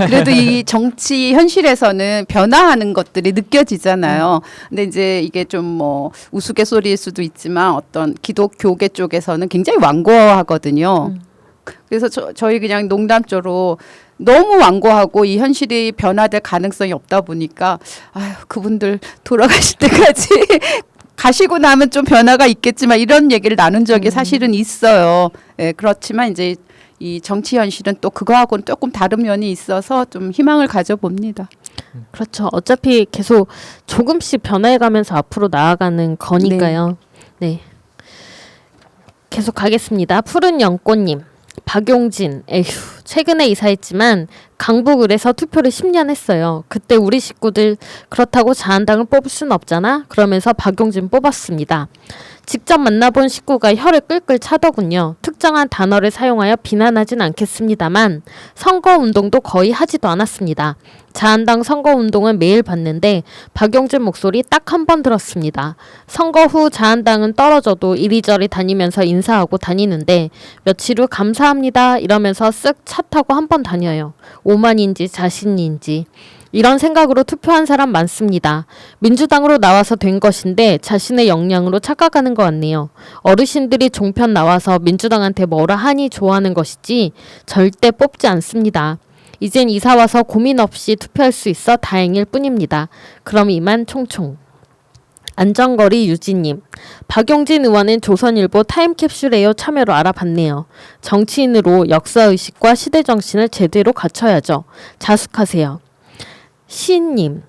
그래도 이 정치 현실에서는 변화하는 것들이 느껴지잖아요. 근데 이제 이게 좀 뭐 우스갯소리일 수도 있지만 어떤 기독교계 쪽에서는 굉장히 완고하거든요. 그래서 저희 그냥 농담조로 너무 완고하고 이 현실이 변화될 가능성이 없다 보니까 아유 그분들 돌아가실 때까지 가시고 나면 좀 변화가 있겠지만 이런 얘기를 나눈 적이 사실은 있어요. 예, 그렇지만 이제 이 정치 현실은 또 그거하고는 조금 다른 면이 있어서 좀 희망을 가져봅니다. 그렇죠. 어차피 계속 조금씩 변해가면서 앞으로 나아가는 거니까요. 네. 계속 가겠습니다. 푸른 연꽃님. 박용진. 에휴. 최근에 이사했지만 강북을에서 투표를 10년 했어요. 그때 우리 식구들 그렇다고 자한당을 뽑을 순 없잖아. 그러면서 박용진 뽑았습니다. 직접 만나본 식구가 혀를 끌끌 차더군요. 특정한 단어를 사용하여 비난하진 않겠습니다만 선거운동도 거의 하지도 않았습니다. 자한당 선거운동은 매일 봤는데 박용진 목소리 딱 한 번 들었습니다. 선거 후 자한당은 떨어져도 이리저리 다니면서 인사하고 다니는데 며칠 후 감사합니다 이러면서 쓱 차 타고 한 번 다녀요. 오만인지 자신인지. 이런 생각으로 투표한 사람 많습니다. 민주당으로 나와서 된 것인데 자신의 역량으로 착각하는 것 같네요. 어르신들이 종편 나와서 민주당한테 뭐라 하니 좋아하는 것이지 절대 뽑지 않습니다. 이젠 이사 와서 고민 없이 투표할 수 있어 다행일 뿐입니다. 그럼 이만 총총. 안전거리 유지님. 박용진 의원은 조선일보 타임캡슐에요 참여로 알아봤네요. 정치인으로 역사의식과 시대정신을 제대로 갖춰야죠. 자숙하세요. 시인님.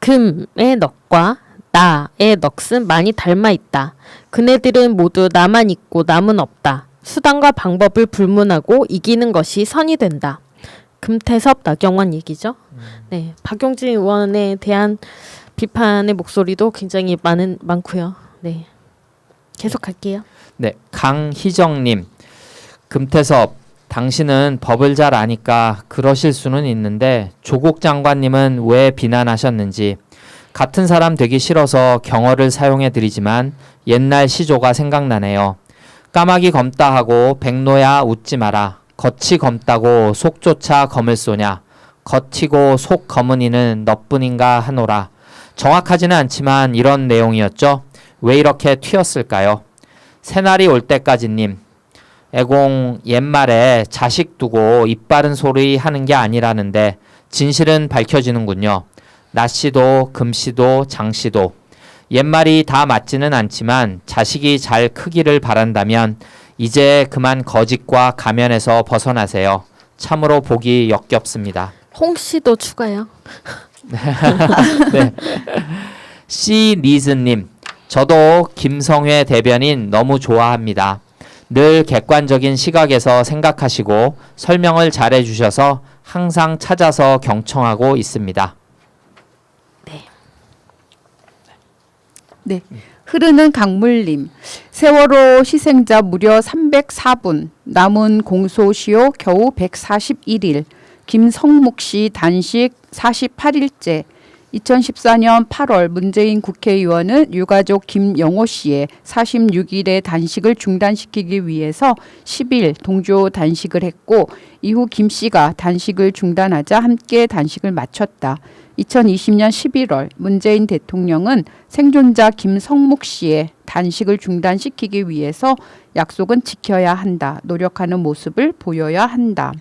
금의 넋과 나의 넋은 많이 닮아 있다. 그네들은 모두 나만 있고 남은 없다. 수단과 방법을 불문하고 이기는 것이 선이 된다. 금태섭 나경원 얘기죠. 네, 박용진 의원에 대한 비판의 목소리도 굉장히 많고요. 네, 계속 갈게요. 네, 강희정님. 금태섭. 당신은 법을 잘 아니까 그러실 수는 있는데 조국 장관님은 왜 비난하셨는지 같은 사람 되기 싫어서 경어를 사용해 드리지만 옛날 시조가 생각나네요. 까마귀 검다 하고 백노야 웃지 마라. 겉이 검다고 속조차 검을 쏘냐. 겉이고 속 검은 이는 너뿐인가 하노라. 정확하지는 않지만 이런 내용이었죠. 왜 이렇게 튀었을까요? 새날이 올 때까지님. 애공 옛말에 자식 두고 입 바른 소리 하는 게 아니라는데 진실은 밝혀지는군요. 나씨도 금씨도 장씨도. 옛말이 다 맞지는 않지만 자식이 잘 크기를 바란다면 이제 그만 거짓과 가면에서 벗어나세요. 참으로 보기 역겹습니다. 홍씨도 추가요. 네. 씨리즈님, 저도 김성회 대변인 너무 좋아합니다. 늘 객관적인 시각에서 생각하시고 설명을 잘해 주셔서 항상 찾아서 경청하고 있습니다. 네. 흐르는 강물님. 세월호 희생자 무려 304분. 남은 공소시효 겨우 141일. 김성묵 씨 단식 48일째. 2014년 8월 문재인 국회의원은 유가족 김영호 씨의 46일의 단식을 중단시키기 위해서 10일 동조 단식을 했고 이후 김 씨가 단식을 중단하자 함께 단식을 마쳤다. 2020년 11월 문재인 대통령은 생존자 김성묵 씨의 단식을 중단시키기 위해서 약속은 지켜야 한다. 노력하는 모습을 보여야 한다.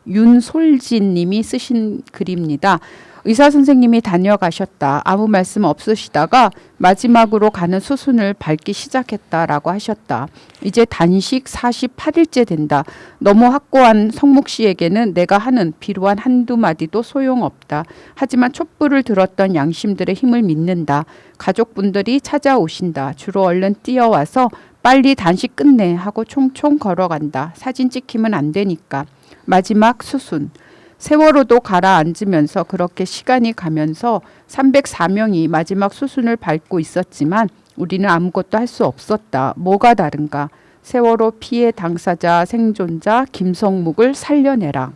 윤솔진 님이 쓰신 글입니다. 의사 선생님이 다녀가셨다. 아무 말씀 없으시다가 마지막으로 가는 수순을 밟기 시작했다라고 하셨다. 이제 단식 48일째 된다. 너무 확고한 성묵 씨에게는 내가 하는 비루한 한두 마디도 소용없다. 하지만 촛불을 들었던 양심들의 힘을 믿는다. 가족분들이 찾아오신다. 주로 얼른 뛰어와서 빨리 단식 끝내 하고 총총 걸어간다. 사진 찍히면 안 되니까. 마지막 수순. 세월호도 가라앉으면서 그렇게 시간이 가면서 304명이 마지막 수순을 밟고 있었지만 우리는 아무것도 할 수 없었다. 뭐가 다른가? 세월호 피해 당사자 생존자 김성묵을 살려내라.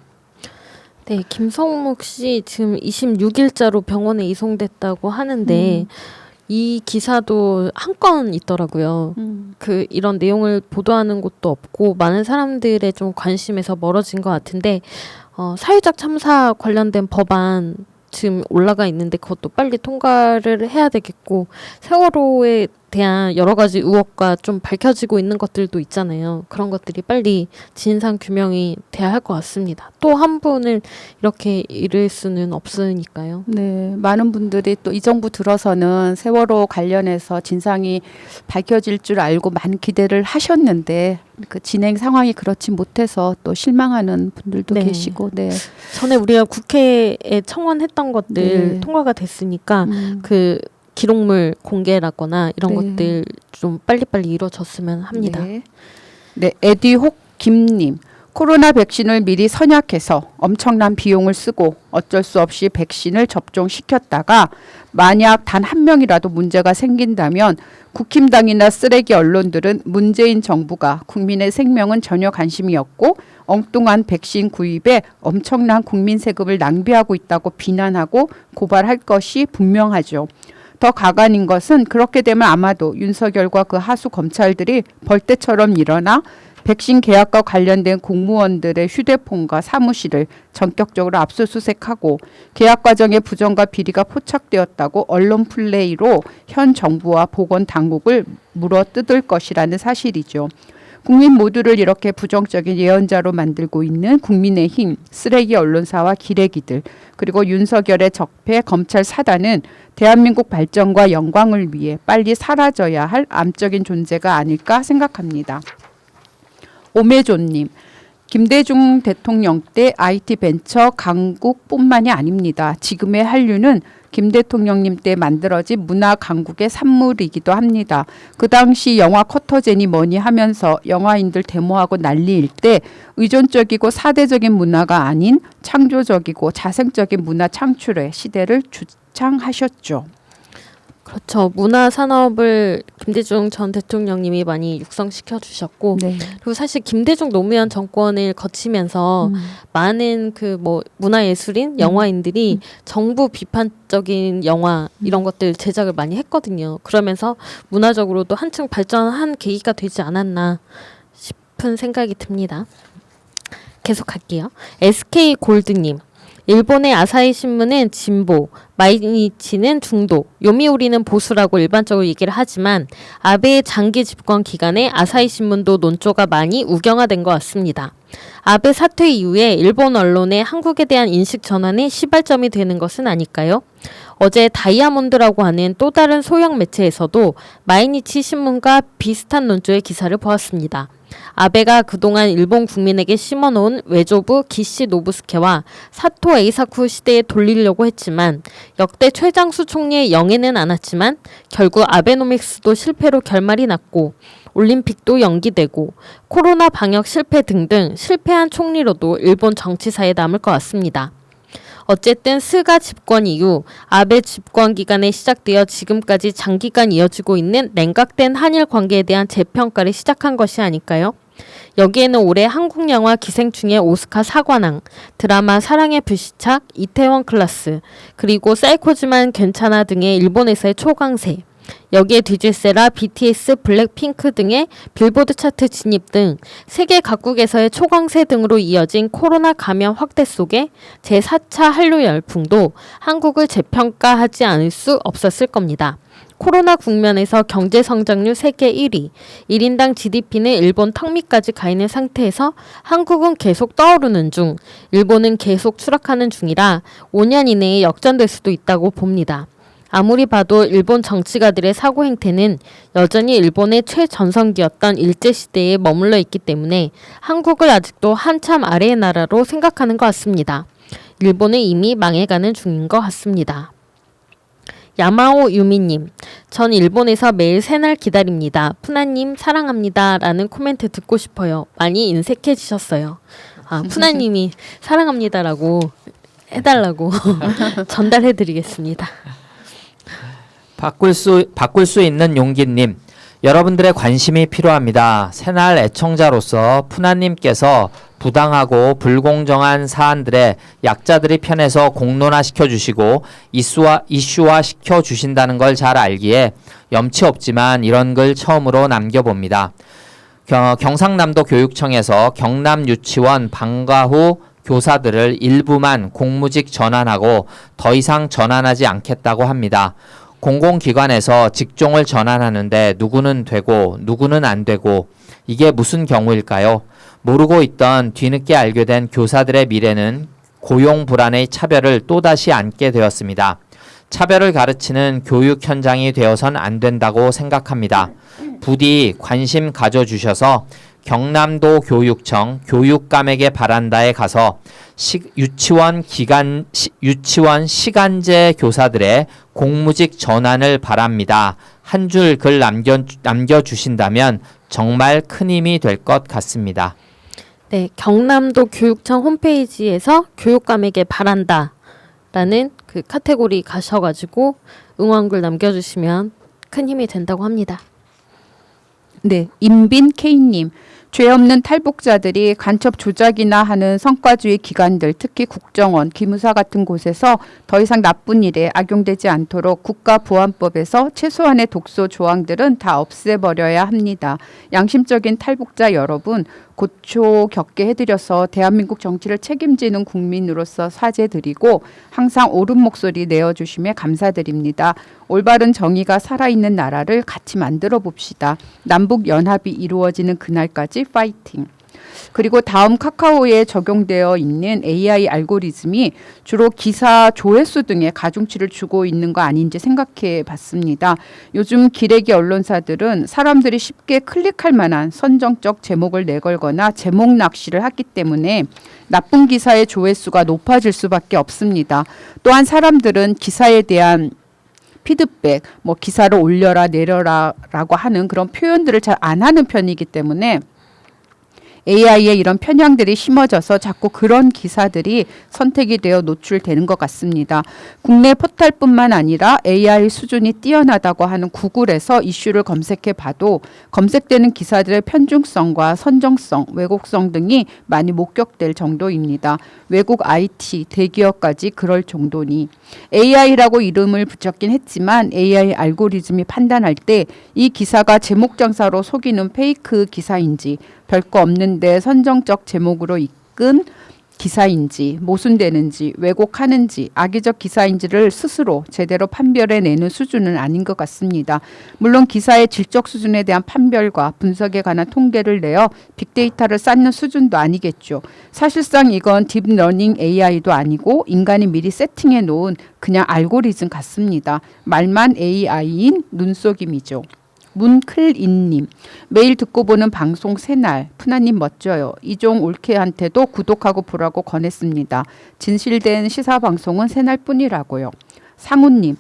네, 김성묵 씨 지금 26일자로 병원에 이송됐다고 하는데 이 기사도 한 건 있더라고요. 그 이런 내용을 보도하는 곳도 없고 많은 사람들의 좀 관심에서 멀어진 것 같은데 사회적 참사 관련된 법안 지금 올라가 있는데 그것도 빨리 통과를 해야 되겠고 세월호에 대한 여러 가지 의혹과 좀 밝혀지고 있는 것들도 있잖아요. 그런 것들이 빨리 진상 규명이 돼야 할 것 같습니다. 또 한 분을 이렇게 잃을 수는 없으니까요. 네, 많은 분들이 또 이 정부 들어서는 세월호 관련해서 진상이 밝혀질 줄 알고 많은 기대를 하셨는데 그 진행 상황이 그렇지 못해서 또 실망하는 분들도 네. 계시고, 네. 전에 우리가 국회에 청원했던 것들 네. 통과가 됐으니까 그 기록물 공개라거나 이런 네. 것들 좀 빨리빨리 이루어졌으면 합니다. 네, 네 에디혹 김님. 코로나 백신을 미리 선약해서 엄청난 비용을 쓰고 어쩔 수 없이 백신을 접종시켰다가 만약 단 한 명이라도 문제가 생긴다면 국힘당이나 쓰레기 언론들은 문재인 정부가 국민의 생명은 전혀 관심이 없고 엉뚱한 백신 구입에 엄청난 국민 세금을 낭비하고 있다고 비난하고 고발할 것이 분명하죠. 더 가관인 것은 그렇게 되면 아마도 윤석열과 그 하수 검찰들이 벌떼처럼 일어나 백신 계약과 관련된 공무원들의 휴대폰과 사무실을 전격적으로 압수수색하고 계약 과정의 부정과 비리가 포착되었다고 언론 플레이로 현 정부와 보건당국을 물어뜯을 것이라는 사실이죠. 국민 모두를 이렇게 부정적인 예언자로 만들고 있는 국민의힘, 쓰레기 언론사와 기레기들, 그리고 윤석열의 적폐 검찰 사단은 대한민국 발전과 영광을 위해 빨리 사라져야 할 암적인 존재가 아닐까 생각합니다. 오메존님, 김대중 대통령 때 IT 벤처 강국뿐만이 아닙니다. 지금의 한류는 김 대통령님 때 만들어진 문화 강국의 산물이기도 합니다. 그 당시 영화 쿼터제니 뭐니 하면서 영화인들 데모하고 난리일 때 의존적이고 사대적인 문화가 아닌 창조적이고 자생적인 문화 창출의 시대를 주창하셨죠. 그렇죠. 문화 산업을 김대중 전 대통령님이 많이 육성시켜 주셨고, 네. 그리고 사실 김대중 노무현 정권을 거치면서 많은 그 뭐 문화예술인 영화인들이 정부 비판적인 영화 이런 것들 제작을 많이 했거든요. 그러면서 문화적으로도 한층 발전한 계기가 되지 않았나 싶은 생각이 듭니다. 계속할게요. SK 골드님. 일본의 아사히 신문은 진보, 마이니치는 중도, 요미우리는 보수라고 일반적으로 얘기를 하지만 아베의 장기 집권 기간에 아사히 신문도 논조가 많이 우경화된 것 같습니다. 아베 사퇴 이후에 일본 언론의 한국에 대한 인식 전환의 시발점이 되는 것은 아닐까요? 어제 다이아몬드라고 하는 또 다른 소형 매체에서도 마이니치 신문과 비슷한 논조의 기사를 보았습니다. 아베가 그동안 일본 국민에게 심어놓은 외조부 기시 노부스케와 사토 에이사쿠 시대에 돌리려고 했지만 역대 최장수 총리의 영예는 않았지만 결국 아베노믹스도 실패로 결말이 났고 올림픽도 연기되고 코로나 방역 실패 등등 실패한 총리로도 일본 정치사에 남을 것 같습니다. 어쨌든 스가 집권 이후 아베 집권 기간에 시작되어 지금까지 장기간 이어지고 있는 냉각된 한일 관계에 대한 재평가를 시작한 것이 아닐까요? 여기에는 올해 한국 영화 기생충의 오스카 사관왕, 드라마 사랑의 불시착, 이태원 클라스, 그리고 사이코지만 괜찮아 등의 일본에서의 초강세, 여기에 뒤질세라 BTS, 블랙핑크 등의 빌보드 차트 진입 등 세계 각국에서의 초강세 등으로 이어진 코로나 감염 확대 속에 제4차 한류 열풍도 한국을 재평가하지 않을 수 없었을 겁니다. 코로나 국면에서 경제 성장률 세계 1위, 1인당 GDP는 일본 턱 밑까지 가 있는 상태에서 한국은 계속 떠오르는 중, 일본은 계속 추락하는 중이라 5년 이내에 역전될 수도 있다고 봅니다. 아무리 봐도 일본 정치가들의 사고 행태는 여전히 일본의 최전성기였던 일제시대에 머물러 있기 때문에 한국을 아직도 한참 아래의 나라로 생각하는 것 같습니다. 일본은 이미 망해가는 중인 것 같습니다. 야마오 유미님, 전 일본에서 매일 새날 기다립니다. 푸나님 사랑합니다. 라는 코멘트 듣고 싶어요. 많이 인색해지셨어요. 푸나님이 사랑합니다라고 해달라고 전달해드리겠습니다. 바꿀 수 있는 용기님, 여러분들의 관심이 필요합니다. 새날 애청자로서 푸나님께서 부당하고 불공정한 사안들에 약자들이 편에서 공론화시켜 주시고 이슈화 시켜 주신다는 걸 잘 알기에 염치 없지만 이런 글 처음으로 남겨봅니다. 경상남도 교육청에서 경남 유치원 방과 후 교사들을 일부만 공무직 전환하고 더 이상 전환하지 않겠다고 합니다. 공공기관에서 직종을 전환하는데 누구는 되고 누구는 안 되고 이게 무슨 경우일까요? 모르고 있던 뒤늦게 알게 된 교사들의 미래는 고용 불안의 차별을 또다시 안게 되었습니다. 차별을 가르치는 교육 현장이 되어선 안 된다고 생각합니다. 부디 관심 가져주셔서 경남도 교육청 교육감에게 바란다에 가서 유치원 시간제 교사들의 공무직 전환을 바랍니다. 한 줄 글 남겨주신다면 정말 큰 힘이 될 것 같습니다. 네, 경남도 교육청 홈페이지에서 교육감에게 바란다라는 그 카테고리 가셔가지고 응원글 남겨주시면 큰 힘이 된다고 합니다. 네, 임빈 K님. 죄 없는 탈북자들이 간첩 조작이나 하는 성과주의 기관들, 특히 국정원, 기무사 같은 곳에서 더 이상 나쁜 일에 악용되지 않도록 국가보안법에서 최소한의 독소 조항들은 다 없애버려야 합니다. 양심적인 탈북자 여러분, 고초 겪게 해드려서 대한민국 정치를 책임지는 국민으로서 사죄드리고 항상 옳은 목소리 내어주심에 감사드립니다. 올바른 정의가 살아있는 나라를 같이 만들어 봅시다. 남북 연합이 이루어지는 그날까지 파이팅. 그리고 다음 카카오에 적용되어 있는 AI 알고리즘이 주로 기사 조회수 등에 가중치를 주고 있는 거 아닌지 생각해 봤습니다. 요즘 기레기 언론사들은 사람들이 쉽게 클릭할 만한 선정적 제목을 내걸거나 제목 낚시를 하기 때문에 나쁜 기사의 조회수가 높아질 수밖에 없습니다. 또한 사람들은 기사에 대한 피드백, 기사를 올려라 내려라라고 하는 그런 표현들을 잘 안 하는 편이기 때문에 AI의 이런 편향들이 심어져서 자꾸 그런 기사들이 선택이 되어 노출되는 것 같습니다. 국내 포털뿐만 아니라 AI 수준이 뛰어나다고 하는 구글에서 이슈를 검색해 봐도 검색되는 기사들의 편중성과 선정성, 왜곡성 등이 많이 목격될 정도입니다. 외국 IT, 대기업까지 그럴 정도니 AI라고 이름을 붙였긴 했지만 AI 알고리즘이 판단할 때 이 기사가 제목 장사로 속이는 페이크 기사인지 별거 없는데 선정적 제목으로 이끈 기사인지 모순되는지 왜곡하는지 악의적 기사인지를 스스로 제대로 판별해내는 수준은 아닌 것 같습니다. 물론 기사의 질적 수준에 대한 판별과 분석에 관한 통계를 내어 빅데이터를 쌓는 수준도 아니겠죠. 사실상 이건 딥러닝 AI도 아니고 인간이 미리 세팅해 놓은 그냥 알고리즘 같습니다. 말만 AI인 눈속임이죠. 문클인님, 매일 듣고 보는 방송 새날 푸나님 멋져요. 이종 올케한테도 구독하고 보라고 권했습니다. 진실된 시사 방송은 새날뿐이라고요. 상우님,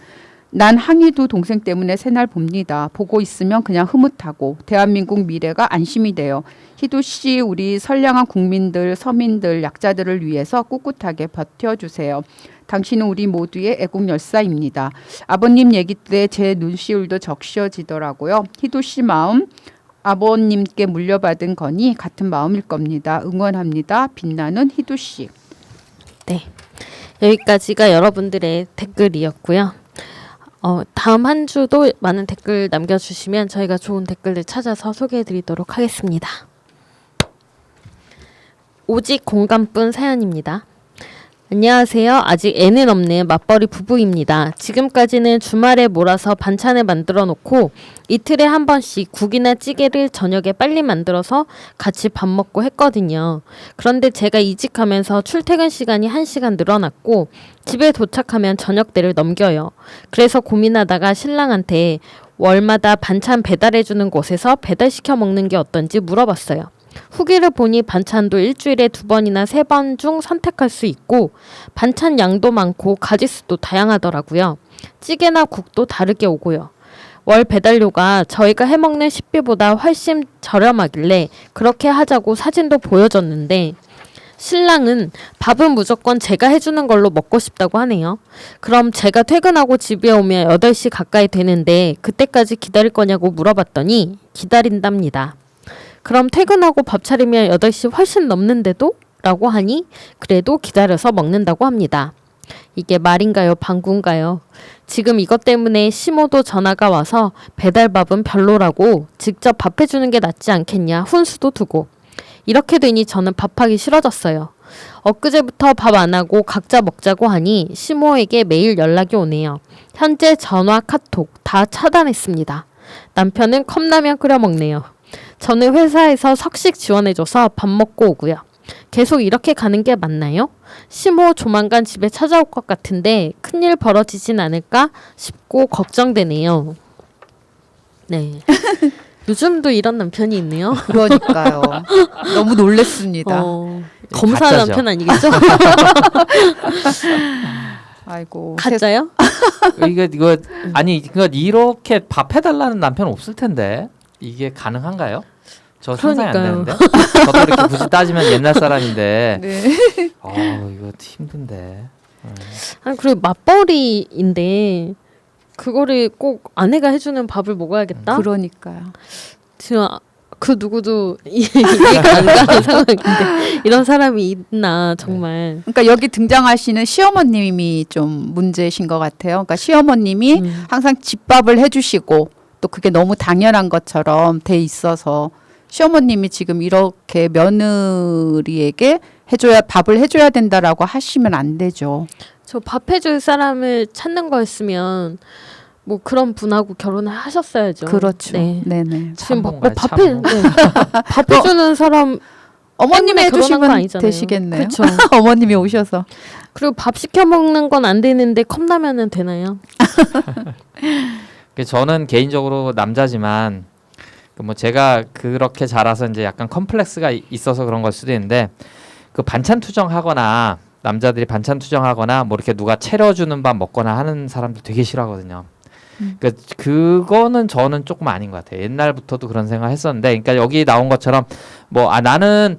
난 항희도 동생 때문에 새날 봅니다. 보고 있으면 그냥 흐뭇하고 대한민국 미래가 안심이 돼요. 희도 씨, 우리 선량한 국민들, 서민들, 약자들을 위해서 꿋꿋하게 버텨주세요. 당신은 우리 모두의 애국 열사입니다. 아버님 얘기 때 제 눈시울도 적셔지더라고요. 희도 씨 마음 아버님께 물려받은 거니 같은 마음일 겁니다. 응원합니다. 빛나는 희도 씨. 네, 여기까지가 여러분들의 댓글이었고요. 다음 한 주도 많은 댓글 남겨주시면 저희가 좋은 댓글들 찾아서 소개해드리도록 하겠습니다. 오직 공감뿐 사연입니다. 안녕하세요. 아직 애는 없는 맞벌이 부부입니다. 지금까지는 주말에 몰아서 반찬을 만들어 놓고 이틀에 한 번씩 국이나 찌개를 저녁에 빨리 만들어서 같이 밥 먹고 했거든요. 그런데 제가 이직하면서 출퇴근 시간이 1시간 늘어났고 집에 도착하면 저녁때를 넘겨요. 그래서 고민하다가 신랑한테 월마다 반찬 배달해주는 곳에서 배달시켜 먹는 게 어떤지 물어봤어요. 후기를 보니 반찬도 일주일에 2번이나 3번 중 선택할 수 있고 반찬 양도 많고 가짓수도 다양하더라고요. 찌개나 국도 다르게 오고요. 월 배달료가 저희가 해먹는 식비보다 훨씬 저렴하길래 그렇게 하자고 사진도 보여줬는데 신랑은 밥은 무조건 제가 해주는 걸로 먹고 싶다고 하네요. 그럼 제가 퇴근하고 집에 오면 8시 가까이 되는데 그때까지 기다릴 거냐고 물어봤더니 기다린답니다. 그럼 퇴근하고 밥 차리면 8시 훨씬 넘는데도? 라고 하니 그래도 기다려서 먹는다고 합니다. 이게 말인가요? 방구인가요? 지금 이것 때문에 시모도 전화가 와서 배달밥은 별로라고 직접 밥 해주는 게 낫지 않겠냐 훈수도 두고 이렇게 되니 저는 밥하기 싫어졌어요. 엊그제부터 밥 안 하고 각자 먹자고 하니 시모에게 매일 연락이 오네요. 현재 전화, 카톡 다 차단했습니다. 남편은 컵라면 끓여 먹네요. 저는 회사에서 석식 지원해줘서 밥 먹고 오고요. 계속 이렇게 가는 게 맞나요? 시모 조만간 집에 찾아올 것 같은데 큰일 벌어지진 않을까 싶고 걱정되네요. 네. 요즘도 이런 남편이 있네요. 그러니까요. 너무 놀랬습니다. 검사 가짜죠. 남편 아니겠죠? 아이고. 가짜요? 이거 아니 이거 이렇게 밥 해달라는 남편 없을 텐데 이게 가능한가요? 저 상상이 안 그러니까요. 되는데. 저도 이렇게 굳이 따지면 옛날 사람인데. 네. 이거 힘든데. 아니 그리고 맞벌이인데 그거를 꼭 아내가 해주는 밥을 먹어야겠다? 그러니까요. 지금 그 누구도 이해가 안 가는 상황인데 이런 사람이 있나 정말. 그러니까 여기 등장하시는 시어머님이 좀 문제이신 것 같아요. 그러니까 시어머님이 항상 집밥을 해주시고 또 그게 너무 당연한 것처럼 돼 있어서 시어머님이 지금 이렇게 며느리에게 밥을 해줘야 된다라고 하시면 안 되죠. 저 밥 해줄 사람을 찾는 거였으면 뭐 그런 분하고 결혼을 하셨어야죠. 그렇죠. 네. 네네. 지금 뭐 참모인가요? 참모? 밥 해주는 사람 어머님이 때문에 결혼한 건 해주시면 아니잖아요. 되시겠네요. 그렇죠. 어머님이 오셔서. 그리고 밥 시켜 먹는 건 안 되는데 컵라면은 되나요? 저는 개인적으로 남자지만 뭐 제가 그렇게 자라서 이제 약간 컴플렉스가 있어서 그런 걸 수도 있는데 그 반찬 투정하거나 남자들이 반찬 투정하거나 뭐 이렇게 누가 차려주는 밥 먹거나 하는 사람들 되게 싫어하거든요. 그거는 저는 조금 아닌 것 같아요. 옛날부터도 그런 생각을 했었는데, 그러니까 여기 나온 것처럼 나는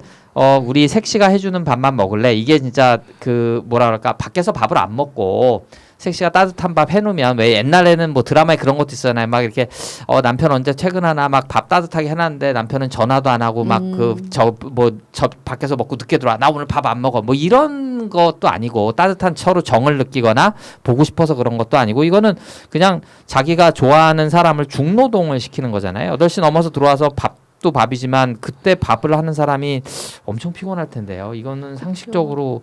우리 색시가 해주는 밥만 먹을래. 이게 진짜 그 뭐라 그럴까 밖에서 밥을 안 먹고 색시가 따뜻한 밥 해놓으면 왜 옛날에는 뭐 드라마에 그런 것도 있었잖아요. 막 이렇게 남편 언제 퇴근하나 막 밥 따뜻하게 해놨는데 남편은 전화도 안 하고 막 저 밖에서 먹고 늦게 들어와 나 오늘 밥 안 먹어 뭐 이런 것도 아니고 따뜻한 서로 정을 느끼거나 보고 싶어서 그런 것도 아니고 이거는 그냥 자기가 좋아하는 사람을 중노동을 시키는 거잖아요. 8시 넘어서 들어와서 밥 밥도 밥이지만 그때 밥을 하는 사람이 엄청 피곤할 텐데요. 이거는 상식적으로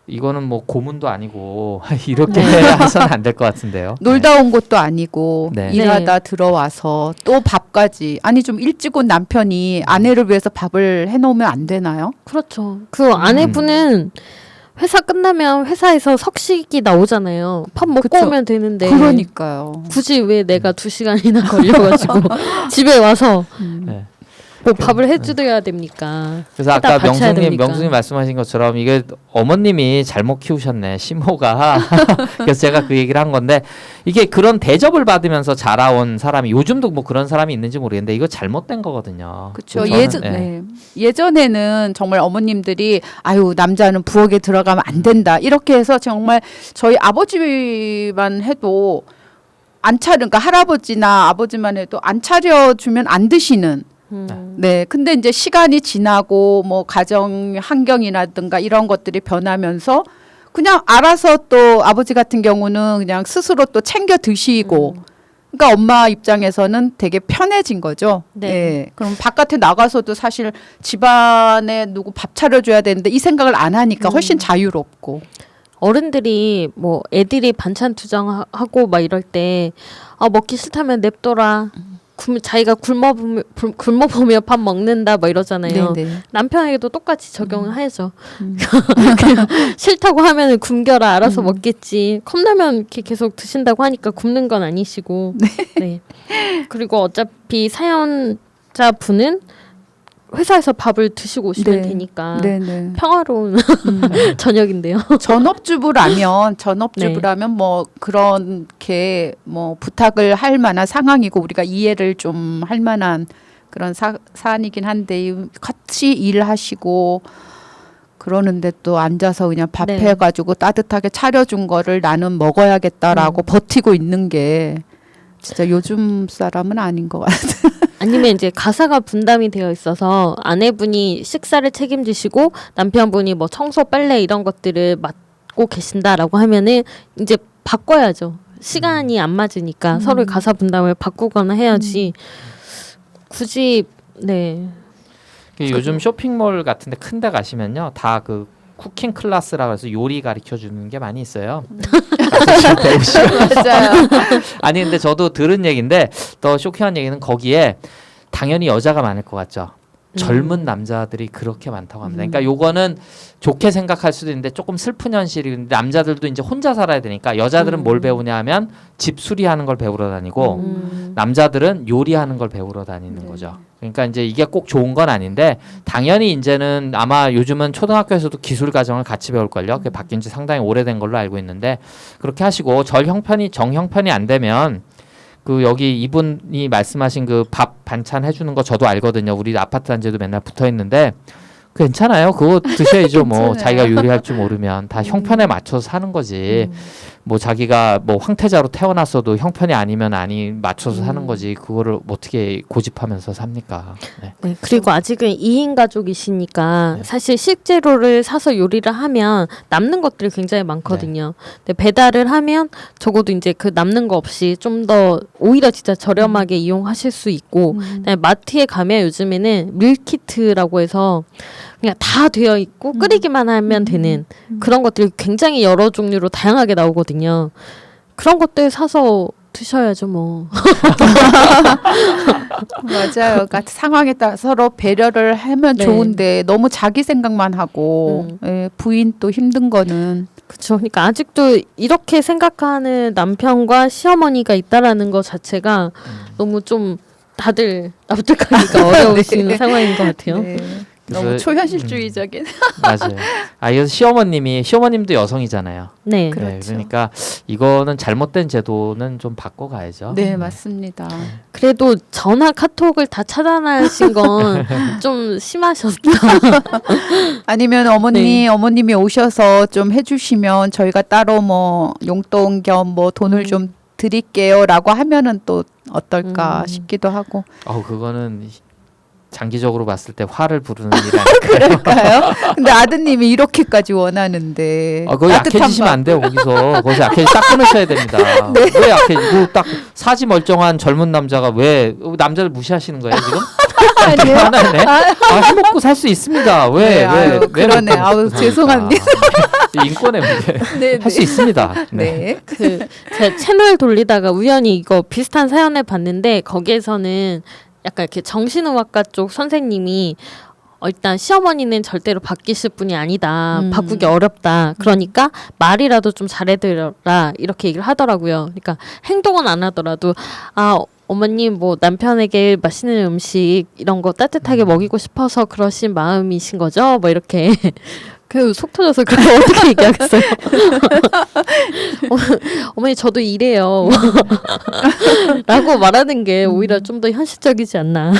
이거는 뭐 고문도 아니고 이렇게 해서는 안 될 것 같은데요. 놀다 온 것도 아니고 네. 일하다 들어와서 또 밥까지 아니 좀 일찍 온 남편이 아내를 위해서 밥을 해놓으면 안 되나요? 그렇죠. 그 아내분은 회사 끝나면 회사에서 석식이 나오잖아요. 밥 먹고 그쵸. 오면 되는데 그러니까요. 굳이 왜 내가 2시간이나 걸려가지고 집에 와서 네. 뭐 밥을 해줘야 됩니까? 그래서 해다 아까 바쳐야 됩니까? 명수님 말씀하신 것처럼 이게 어머님이 잘못 키우셨네 시모가. 그래서 제가 그 얘기를 한 건데 이게 그런 대접을 받으면서 자라온 사람이 요즘도 뭐 그런 사람이 있는지 모르겠는데 이거 잘못된 거거든요. 그렇죠. 저는, 예전에는 정말 어머님들이 아유 남자는 부엌에 들어가면 안 된다 이렇게 해서 정말 저희 아버지만 해도 안 차려 그러니까 할아버지나 아버지만 해도 안 차려주면 안 드시는 네. 근데 이제 시간이 지나고 뭐 가정 환경이라든가 이런 것들이 변하면서 그냥 알아서 또 아버지 같은 경우는 그냥 스스로 또 챙겨 드시고 그러니까 엄마 입장에서는 되게 편해진 거죠. 네. 예. 그럼 바깥에 나가서도 사실 집안에 누구 밥 차려줘야 되는데 이 생각을 안 하니까 훨씬 자유롭고. 어른들이 뭐 애들이 반찬 투정하고 막 이럴 때 먹기 싫다면 냅둬라. 자기가 굶어보며 밥 먹는다 뭐 이러잖아요. 네네. 남편에게도 똑같이 적용을 해야죠. 그냥 싫다고 하면 굶겨라 알아서 먹겠지. 컵라면 이렇게 계속 드신다고 하니까 굶는 건 아니시고. 네. 그리고 어차피 사연자 분은 회사에서 밥을 드시고 오시면 네. 되니까 네네. 평화로운 저녁인데요. 전업주부라면 뭐 그렇게 뭐 부탁을 할 만한 상황이고 우리가 이해를 좀 할 만한 그런 사안이긴 한데 같이 일하시고 그러는데 또 앉아서 그냥 밥 네. 해가지고 따뜻하게 차려준 거를 나는 먹어야겠다라고 버티고 있는 게 진짜 요즘 사람은 아닌 것 같아요. 아니면 이제 가사가 분담이 되어 있어서 아내분이 식사를 책임지시고 남편분이 뭐 청소 빨래 이런 것들을 맡고 계신다라고 하면은 이제 바꿔야죠. 시간이 안 맞으니까 서로의 가사 분담을 바꾸거나 해야지. 굳이 네. 요즘 쇼핑몰 같은데 큰데 가시면요 다 그 쿠킹 클래스라고 해서 요리 가르쳐 주는 게 많이 있어요. 맞아요. 아니 근데 저도 들은 얘기인데 더 쇼킹한 얘기는 거기에 당연히 여자가 많을 것 같죠. 젊은 남자들이 그렇게 많다고 합니다. 그러니까 요거는 좋게 생각할 수도 있는데 조금 슬픈 현실인데 남자들도 이제 혼자 살아야 되니까 여자들은 뭘 배우냐 하면 집 수리하는 걸 배우러 다니고 남자들은 요리하는 걸 배우러 다니는 거죠. 그러니까 이제 이게 꼭 좋은 건 아닌데 당연히 이제는 아마 요즘은 초등학교에서도 기술 과정을 같이 배울걸요. 그게 바뀐 지 상당히 오래된 걸로 알고 있는데 그렇게 하시고 정형편이 안 되면 그 여기 이분이 말씀하신 그 밥 반찬 해주는 거 저도 알거든요. 우리 아파트 단지에도 맨날 붙어 있는데 괜찮아요. 그거 드셔야죠. 뭐 자기가 요리할 줄 모르면 다 형편에 맞춰서 사는 거지. 뭐 자기가 뭐 황태자로 태어났어도 형편이 아니면 맞춰서 사는 거지. 그거를 어떻게 고집하면서 삽니까? 네. 네, 그리고 아직은 2인 가족이시니까 네. 사실 식재료를 사서 요리를 하면 남는 것들이 굉장히 많거든요. 근데 배달을 하면 적어도 이제 그 남는 거 없이 좀 더 오히려 진짜 저렴하게 이용하실 수 있고 그다음에 마트에 가면 요즘에는 밀키트라고 해서 그냥 다 되어 있고 끓이기만 하면 되는 그런 것들이 굉장히 여러 종류로 다양하게 나오거든요. 그런 것들 사서 드셔야죠 뭐. 맞아요. 그러니까 상황에 따라 서로 배려를 하면 네. 좋은데 너무 자기 생각만 하고 예, 부인 또 힘든 거는 그렇죠. 그러니까 아직도 이렇게 생각하는 남편과 시어머니가 있다라는 것 자체가 너무 좀 다들 납득하기가 어려우신 네. 상황인 것 같아요. 네. 그래서- 너무 초현실주의적인. 맞아요. 그래서 시어머님도 여성이잖아요. 네. 그렇죠. 네, 그러니까 이거는 잘못된 제도는 좀 바꿔가야죠. 네, 맞습니다. 그래도 전화 카톡을 다 차단하신 건 좀 심하셨다. 아니면 어머님이 오셔서 좀 해주시면 저희가 따로 뭐 용돈 겸 뭐 돈을 좀 드릴게요라고 하면은 또 어떨까 싶기도 하고. 그거는 장기적으로 봤을 때 화를 부르는 일 아닐까요? 그럴까요? 근데 아드님이 이렇게까지 원하는데. 거기 따뜻한 약해지시면 안 돼요. 거기서 약해지 딱 끊으셔야 됩니다. 왜 약해지고 딱 사지 멀쩡한 젊은 남자가 왜 남자를 무시하시는 거예요 지금? 아니에요? 하나네. 해먹고 살 수 있습니다. 왜? 네, 왜? 아유, 왜 그러네. 해먹고 아우, 삽니까? 죄송합니다. 이 인권의 문제. 네, 할 수 있습니다. 네. 제 채널 돌리다가 우연히 이거 비슷한 사연을 봤는데 거기에서는 약간 이렇게 정신의학과 쪽 선생님이 일단 시어머니는 절대로 바뀌실 분이 아니다. 바꾸기 어렵다. 그러니까 말이라도 좀 잘해드려라. 이렇게 얘기를 하더라고요. 그러니까 행동은 안 하더라도 어머님 뭐 남편에게 맛있는 음식 이런 거 따뜻하게 먹이고 싶어서 그러신 마음이신 거죠? 뭐 이렇게 그 속 터져서 그걸 어떻게 얘기하겠어요? 어머니 저도 이래요. 라고 말하는 게 오히려 좀 더 현실적이지 않나.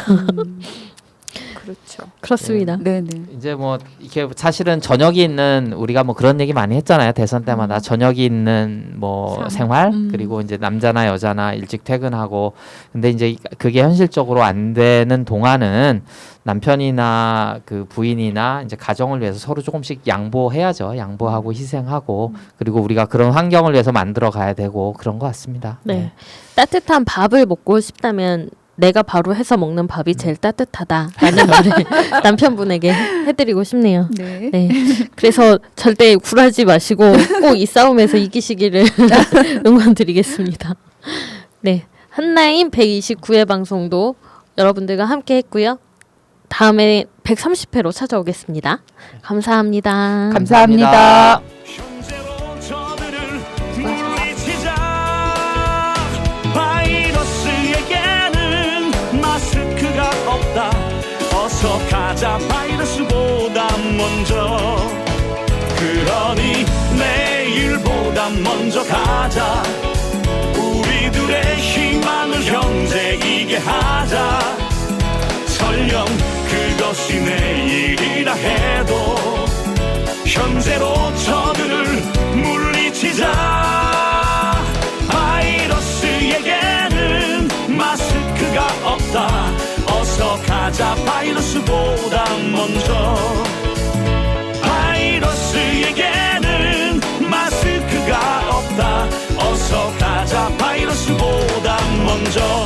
그렇죠. 그렇습니다. 네, 네. 이제 뭐 이렇게 사실은 저녁이 있는 우리가 뭐 그런 얘기 많이 했잖아요. 대선 때마다 저녁이 있는 뭐 생활 그리고 이제 남자나 여자나 일찍 퇴근하고 근데 이제 그게 현실적으로 안 되는 동안은 남편이나 그 부인이나 이제 가정을 위해서 서로 조금씩 양보해야죠. 양보하고 희생하고 그리고 우리가 그런 환경을 위해서 만들어 가야 되고 그런 것 같습니다. 네. 따뜻한 밥을 먹고 싶다면 내가 바로 해서 먹는 밥이 제일 따뜻하다라는 말을 남편분에게 해드리고 싶네요. 네. 네. 그래서 절대 굴하지 마시고 꼭 이 싸움에서 이기시기를 응원드리겠습니다. 네. 한나인 129회 방송도 여러분들과 함께 했고요. 다음에 130회로 찾아오겠습니다. 감사합니다. 감사합니다. 현재로 저들을 물리치자. 바이러스에게는 마스크가 없다. 어서 가자 바이러스보다 먼저. 그러니 내일보다 먼저 가자. 우리들의 희망을 현재이게 하자. 설령 그것이 내일이라 해도 현재로 저들을 물리치자. 바이러스에게는 마스크가 없다. 어서 가자 바이러스보다 먼저. 바이러스에게는 마스크가 없다. 어서 가자 바이러스보다 먼저.